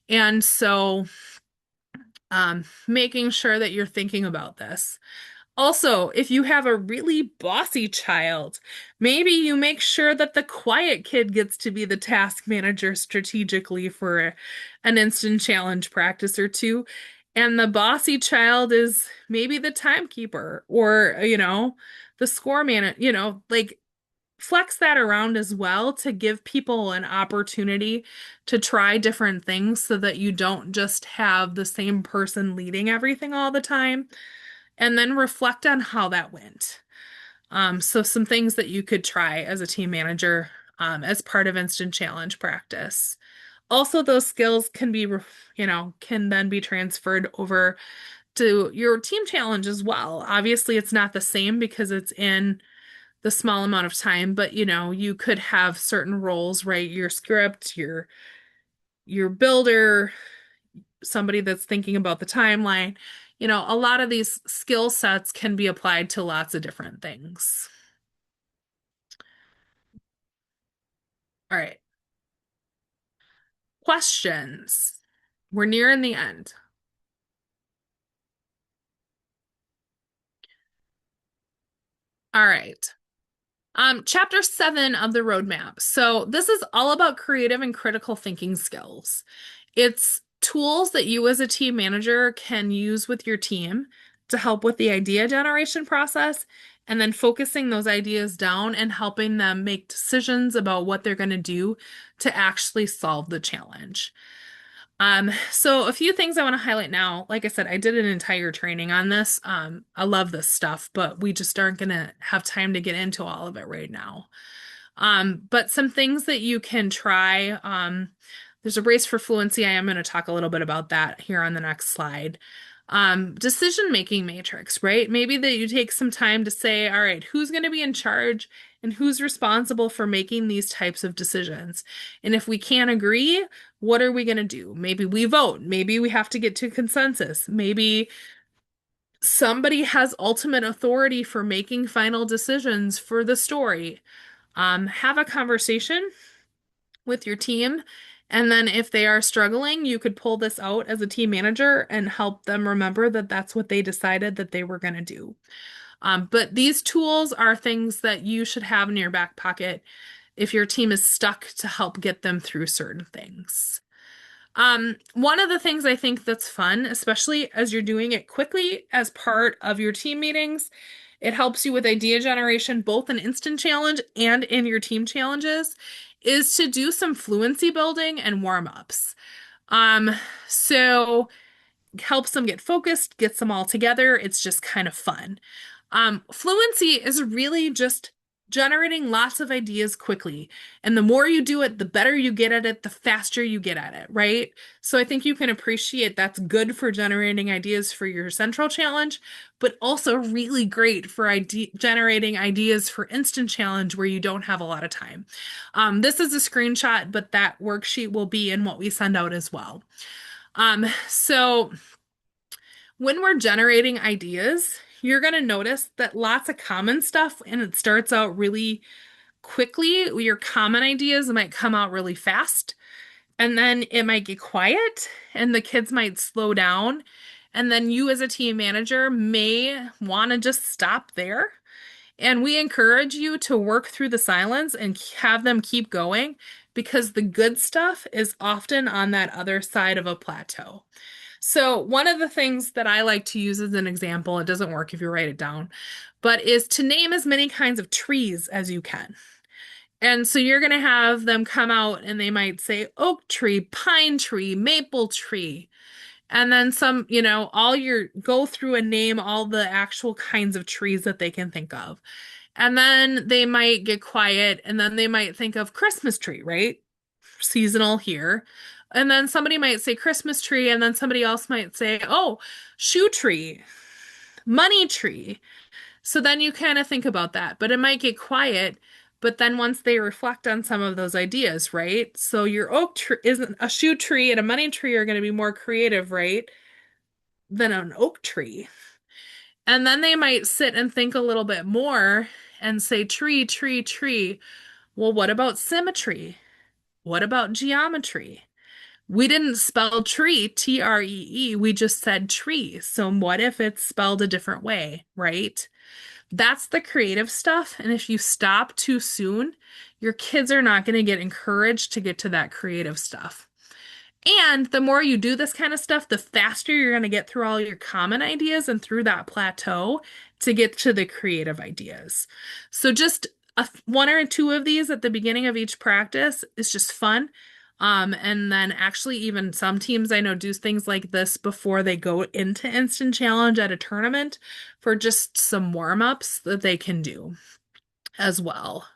A: And so, making sure that you're thinking about this. Also, if you have a really bossy child, maybe you make sure that the quiet kid gets to be the task manager strategically for an instant challenge practice or two. And the bossy child is maybe the timekeeper or, the score man, like flex that around as well to give people an opportunity to try different things so that you don't just have the same person leading everything all the time and then reflect on how that went. So some things that you could try as a team manager as part of instant challenge practice. Also, those skills can be, can then be transferred over to your team challenge as well. Obviously, it's not the same because it's in the small amount of time, but you could have certain roles, right? Your script, your builder, somebody that's thinking about the timeline. A lot of these skill sets can be applied to lots of different things. All right. Questions. We're nearing the end. All right. Chapter 7 of the roadmap. So this is all about creative and critical thinking skills. It's tools that you as a team manager can use with your team to help with the idea generation process and then focusing those ideas down and helping them make decisions about what they're going to do to actually solve the challenge. So a few things I want to highlight now. Like I said, I did an entire training on this. I love this stuff, but we just aren't going to have time to get into all of it right now. But some things that you can try. There's a race for fluency. I am going to talk a little bit about that here on the next slide. Decision-making matrix, right? Maybe that you take some time to say, all right, who's going to be in charge and who's responsible for making these types of decisions? And if we can't agree, what are we going to do? Maybe we vote. Maybe we have to get to consensus. Maybe somebody has ultimate authority for making final decisions for the story. Have a conversation with your team. And then if they are struggling, you could pull this out as a team manager and help them remember that that's what they decided that they were going to do. But these tools are things that you should have in your back pocket if your team is stuck to help get them through certain things. One of the things I think that's fun, especially as you're doing it quickly as part of your team meetings, it helps you with idea generation, both in instant challenge and in your team challenges, is to do some fluency building and warm-ups. So helps them get focused, gets them all together. It's just kind of fun. Fluency is really just generating lots of ideas quickly. And the more you do it, the better you get at it, the faster you get at it, right? So I think you can appreciate that's good for generating ideas for your central challenge, but also really great for generating ideas for instant challenge where you don't have a lot of time. This is a screenshot, but that worksheet will be in what we send out as well. So when we're generating ideas, you're going to notice that lots of common stuff, and it starts out really quickly. Your common ideas might come out really fast, and then it might get quiet, and the kids might slow down. And then you, as a team manager, may want to just stop there. And we encourage you to work through the silence and have them keep going because the good stuff is often on that other side of a plateau. So one of the things that I like to use as an example, it doesn't work if you write it down, but is to name as many kinds of trees as you can. And so you're going to have them come out and they might say oak tree, pine tree, maple tree. And then some, all your go through and name all the actual kinds of trees that they can think of. And then they might get quiet and then they might think of Christmas tree, right? Seasonal here. And then somebody might say Christmas tree, and then somebody else might say, oh, shoe tree, money tree. So then you kind of think about that, but it might get quiet. But then once they reflect on some of those ideas, right? So your oak tree isn't a shoe tree and a money tree are going to be more creative, right? Than an oak tree. And then they might sit and think a little bit more and say tree, tree, tree. Well, what about symmetry? What about geometry? We didn't spell tree, T-R-E-E. We just said tree. So what if it's spelled a different way, right? That's the creative stuff. And if you stop too soon, your kids are not going to get encouraged to get to that creative stuff. And the more you do this kind of stuff, the faster you're going to get through all your common ideas and through that plateau to get to the creative ideas. So just one or two of these at the beginning of each practice is just fun. And then actually even some teams I know do things like this before they go into Instant Challenge at a tournament for just some warm-ups that they can do as well.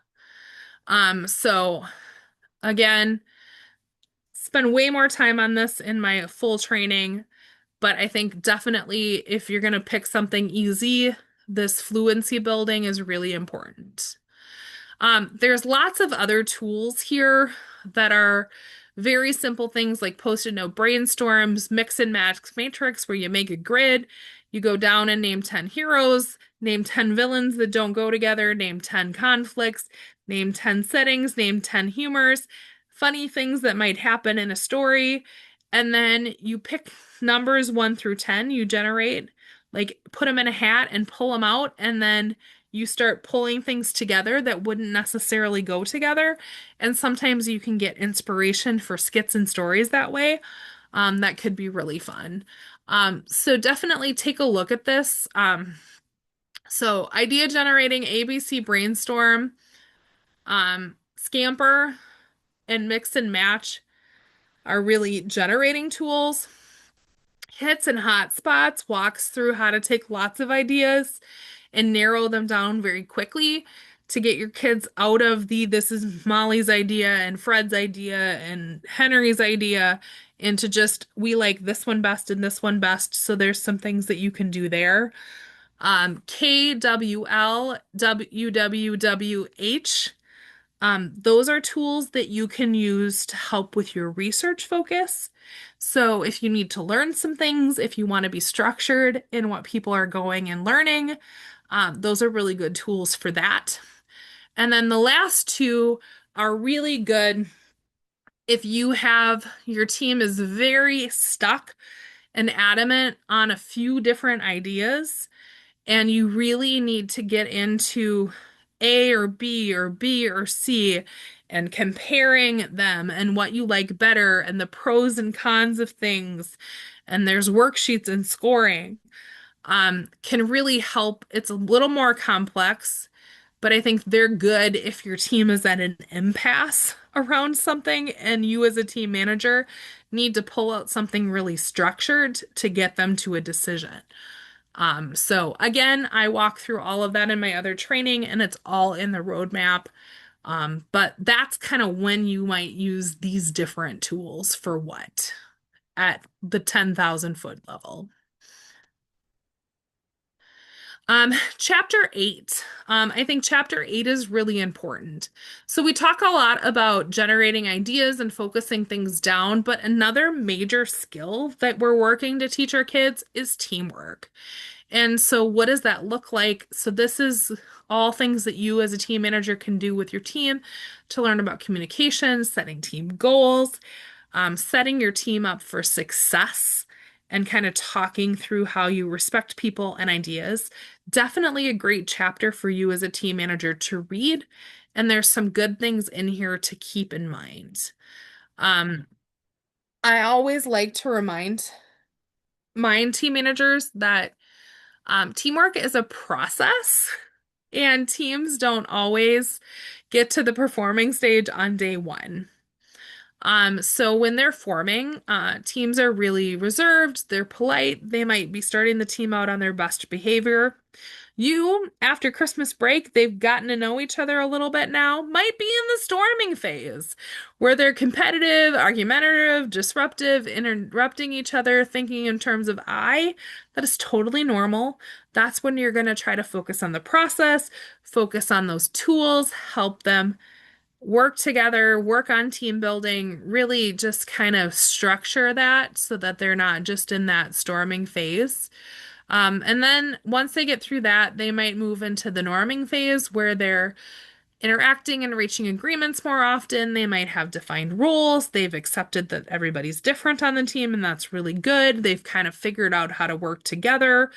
A: So again, spend way more time on this in my full training, but I think definitely if you're going to pick something easy, this fluency building is really important. There's lots of other tools here that are very simple things like post-it note brainstorms, mix and match matrix where you make a grid, you go down and name 10 heroes, name 10 villains that don't go together, name 10 conflicts, name 10 settings, name 10 humors, funny things that might happen in a story, and then you pick numbers 1 through 10 you generate, like put them in a hat and pull them out, and then you start pulling things together that wouldn't necessarily go together. And sometimes you can get inspiration for skits and stories that way. That could be really fun. So definitely take a look at this. So idea generating, ABC brainstorm, Scamper, and mix and match are really generating tools. Hits and hot spots walks through how to take lots of ideas and narrow them down very quickly to get your kids out of the this is Molly's idea and Fred's idea and Henry's idea into just we like this one best and this one best. So there's some things that you can do there. KWL, WWWH. Those are tools that you can use to help with your research focus. So if you need to learn some things, if you want to be structured in what people are going and learning, those are really good tools for that. And then the last two are really good if you have your team is very stuck and adamant on a few different ideas, and you really need to get into A or B or B or C and comparing them and what you like better and the pros and cons of things. And there's worksheets and scoring, can really help. It's a little more complex, but I think they're good if your team is at an impasse around something and you as a team manager need to pull out something really structured to get them to a decision. So again, I walk through all of that in my other training and it's all in the roadmap. But that's kind of when you might use these different tools for what at the 10,000 foot level. Chapter 8. I think chapter 8 is really important. So we talk a lot about generating ideas and focusing things down, but another major skill that we're working to teach our kids is teamwork. And so what does that look like? So this is all things that you as a team manager can do with your team to learn about communication, setting team goals, setting your team up for success, and kind of talking through how you respect people and ideas. Definitely a great chapter for you as a team manager to read. And there's some good things in here to keep in mind. I always like to remind mind team managers that teamwork is a process, and teams don't always get to the performing stage on day one. So when they're forming, teams are really reserved, they're polite, they might be starting the team out on their best behavior. After Christmas break, they've gotten to know each other a little bit now, might be in the storming phase, where they're competitive, argumentative, disruptive, interrupting each other, thinking in terms of I. That is totally normal. That's when you're going to try to focus on the process, focus on those tools, help them work together, work on team building, really just kind of structure that so that they're not just in that storming phase. And then once they get through that, they might move into the norming phase where they're interacting and reaching agreements more often. They might have defined roles. They've accepted that everybody's different on the team, and that's really good. They've kind of figured out how to work together,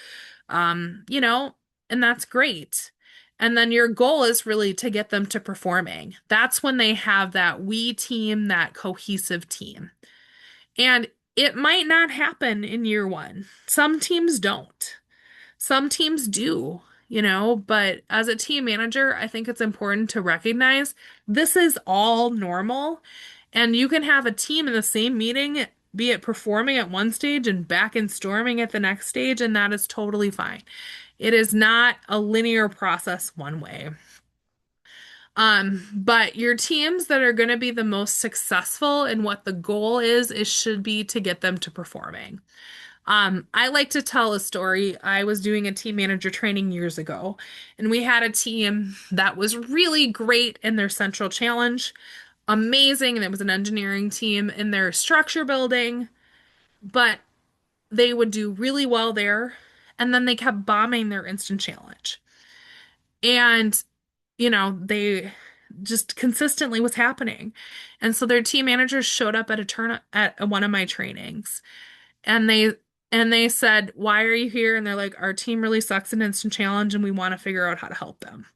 A: you know, and that's great. And then your goal is really to get them to performing. That's when they have that we team, that cohesive team. And it might not happen in year one. Some teams don't. Some teams do, but as a team manager, I think it's important to recognize this is all normal. And you can have a team in the same meeting, be it performing at one stage and back in storming at the next stage, and that is totally fine. It is not a linear process one way. But your teams that are going to be the most successful and what the goal is should be to get them to performing. I like to tell a story. I was doing a team manager training years ago, and we had a team that was really great in their central challenge, amazing. And it was an engineering team in their structure building, but they would do really well there. And then they kept bombing their instant challenge. And, they just consistently was happening. And so their team managers showed up at a turn at one of my trainings, and they said, "Why are you here?" And they're like, "Our team really sucks in instant challenge and we want to figure out how to help them."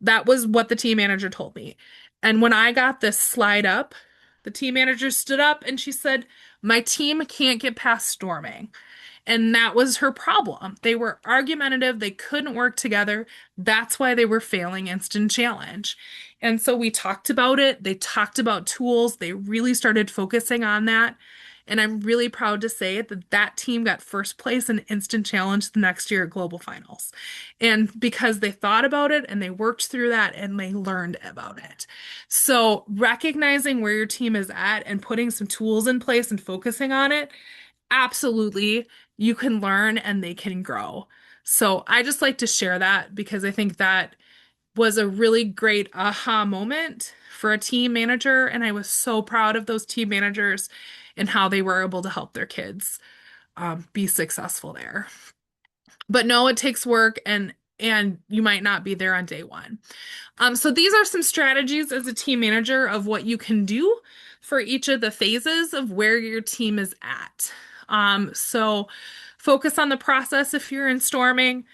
A: That was what the team manager told me. And when I got this slide up, the team manager stood up and she said, "My team can't get past storming." And that was her problem. They were argumentative, they couldn't work together. That's why they were failing instant challenge. And so we talked about it. They talked about tools. They really started focusing on that. And I'm really proud to say that that team got first place in instant challenge the next year at Global Finals. And because they thought about it and they worked through that and they learned about it. So recognizing where your team is at and putting some tools in place and focusing on it, absolutely, you can learn and they can grow. So I just like to share that because I think that was a really great aha moment for a team manager. And I was so proud of those team managers and how they were able to help their kids be successful there. But no, it takes work, and you might not be there on day one. So these are some strategies as a team manager of what you can do for each of the phases of where your team is at. So focus on the process if you're in storming.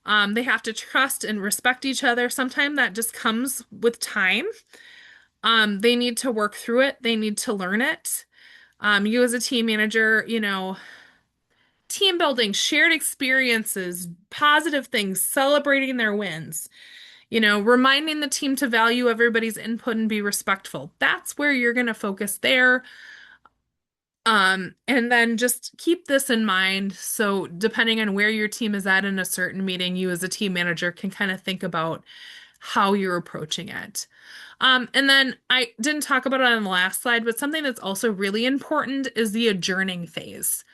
A: They have to trust and respect each other. Sometimes that just comes with time. They need to work through it. They need to learn it. You as a team manager, team building, shared experiences, positive things, celebrating their wins, reminding the team to value everybody's input and be respectful. That's where you're going to focus there. And then just keep this in mind. So depending on where your team is at in a certain meeting, you as a team manager can kind of think about how you're approaching it. And then I didn't talk about it on the last slide, but something that's also really important is the adjourning phase.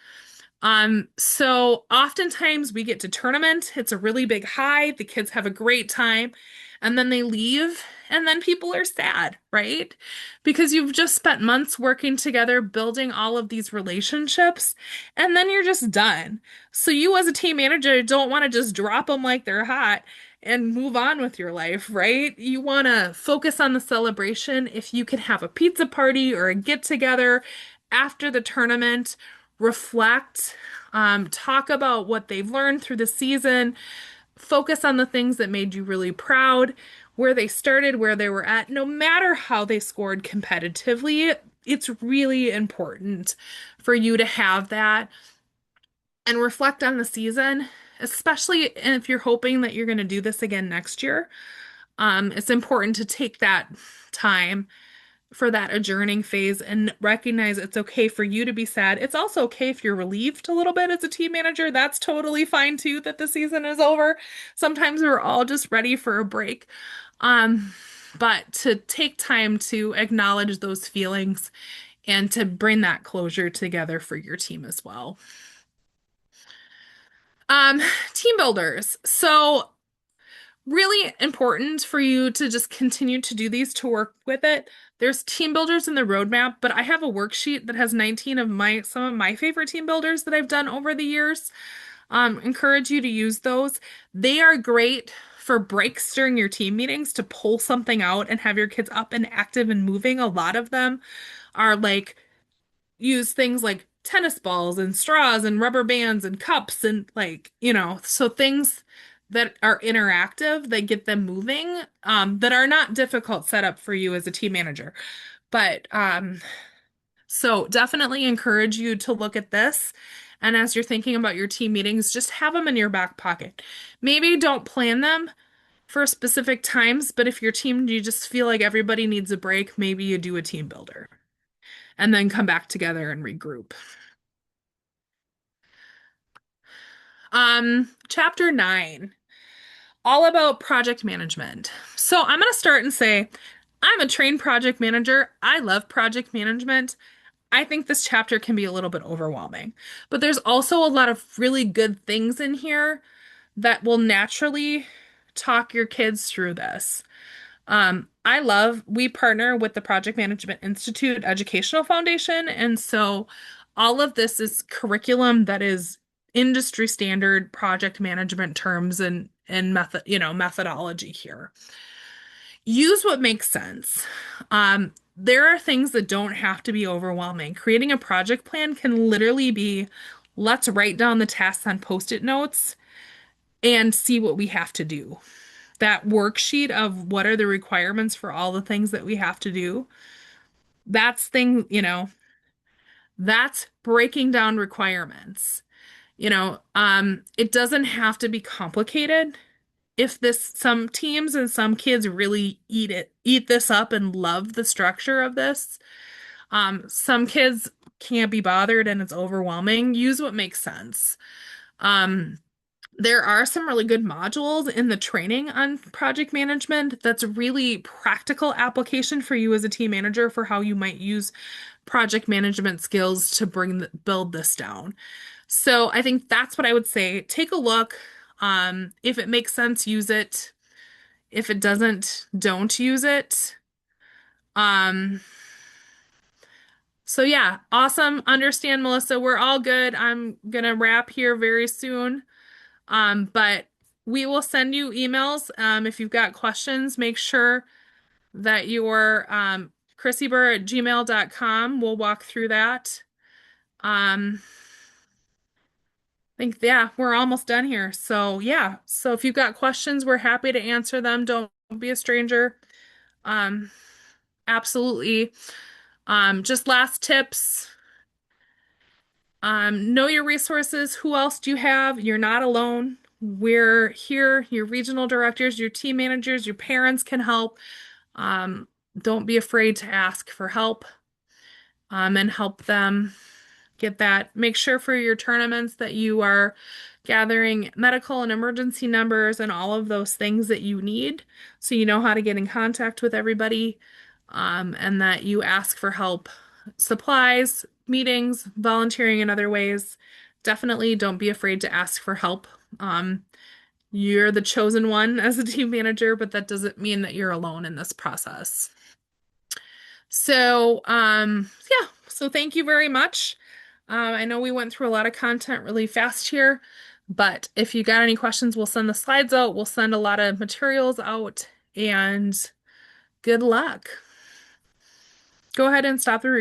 A: So oftentimes we get to tournament, it's a really big high, the kids have a great time, and then they leave, and then people are sad, right? Because you've just spent months working together, building all of these relationships, and then you're just done. So you as a team manager don't want to just drop them like they're hot and move on with your life, right? You want to focus on the celebration. If you can have a pizza party or a get together after the tournament, reflect, talk about what they've learned through the season, focus on the things that made you really proud, where they started, where they were at, no matter how they scored competitively. It's really important for you to have that. and reflect on the season, especially if you're hoping that you're going to do this again next year. It's important to take that time for that adjourning phase and recognize it's okay for you to be sad. It's also okay if you're relieved a little bit as a team manager. That's totally fine too that the season is over. Sometimes we're all just ready for a break. Um, but to take time to acknowledge those feelings and to bring that closure together for your team as well. Um, Team builders. So really important for you to just continue to do these to work with it. There's team builders in the roadmap, but I have a worksheet that has 19 of my some of my favorite team builders that I've done over the years. Encourage you to use those. They are great for breaks during your team meetings to pull something out and have your kids up and active and moving. A lot of them are like use things like tennis balls and straws and rubber bands and cups and so things that are interactive that get them moving, that are not difficult setup for you as a team manager. But so definitely encourage you to look at this. And as you're thinking about your team meetings, just have them in your back pocket. Maybe don't plan them for specific times, but if your team, you just feel like everybody needs a break, maybe you do a team builder and then come back together and regroup. Chapter 9, all about project management. So I'm going to start and say, I'm a trained project manager. I love project management. I think this chapter can be a little bit overwhelming, but there's also a lot of really good things in here that will naturally talk your kids through this. We partner with the Project Management Institute Educational Foundation, and so all of this is curriculum that is industry standard project management terms and methodology here. Use what makes sense. There are things that don't have to be overwhelming. Creating a project plan can literally be, let's write down the tasks on post-it notes and see what we have to do. That worksheet of what are the requirements for all the things that we have to do. That's thing, that's breaking down requirements. It doesn't have to be complicated. If this, some teams and some kids really eat this up and love the structure of this. Some kids can't be bothered and it's overwhelming. Use what makes sense. Um, There are some really good modules in the training on project management that's really practical application for you as a team manager for how you might use project management skills to build this down. So I think that's what I would say. Take a look. If it makes sense, use it. If it doesn't, don't use it. Um, so yeah, awesome. Understand, Melissa. We're all good. I'm gonna wrap here very soon. But we will send you emails. If you've got questions, make sure that you're chrissyburr@gmail.com. We'll walk through that. I think, yeah, we're almost done here. So yeah. So if you've got questions, we're happy to answer them. Don't be a stranger. Um, Absolutely. Just last tips. Know your resources. Who else do you have? You're not alone. We're here. Your regional directors, your team managers, your parents can help. Um, don't be afraid to ask for help, and help them get that. Make sure for your tournaments that you are gathering medical and emergency numbers and all of those things that you need so you know how to get in contact with everybody, and that you ask for help, supplies, meetings, volunteering in other ways. Definitely don't be afraid to ask for help. You're the chosen one as a team manager, but that doesn't mean that you're alone in this process. So, yeah, so thank you very much. I know we went through a lot of content really fast here, but if you got any questions, we'll send the slides out. We'll send a lot of materials out, and good luck. Go ahead and stop the recording.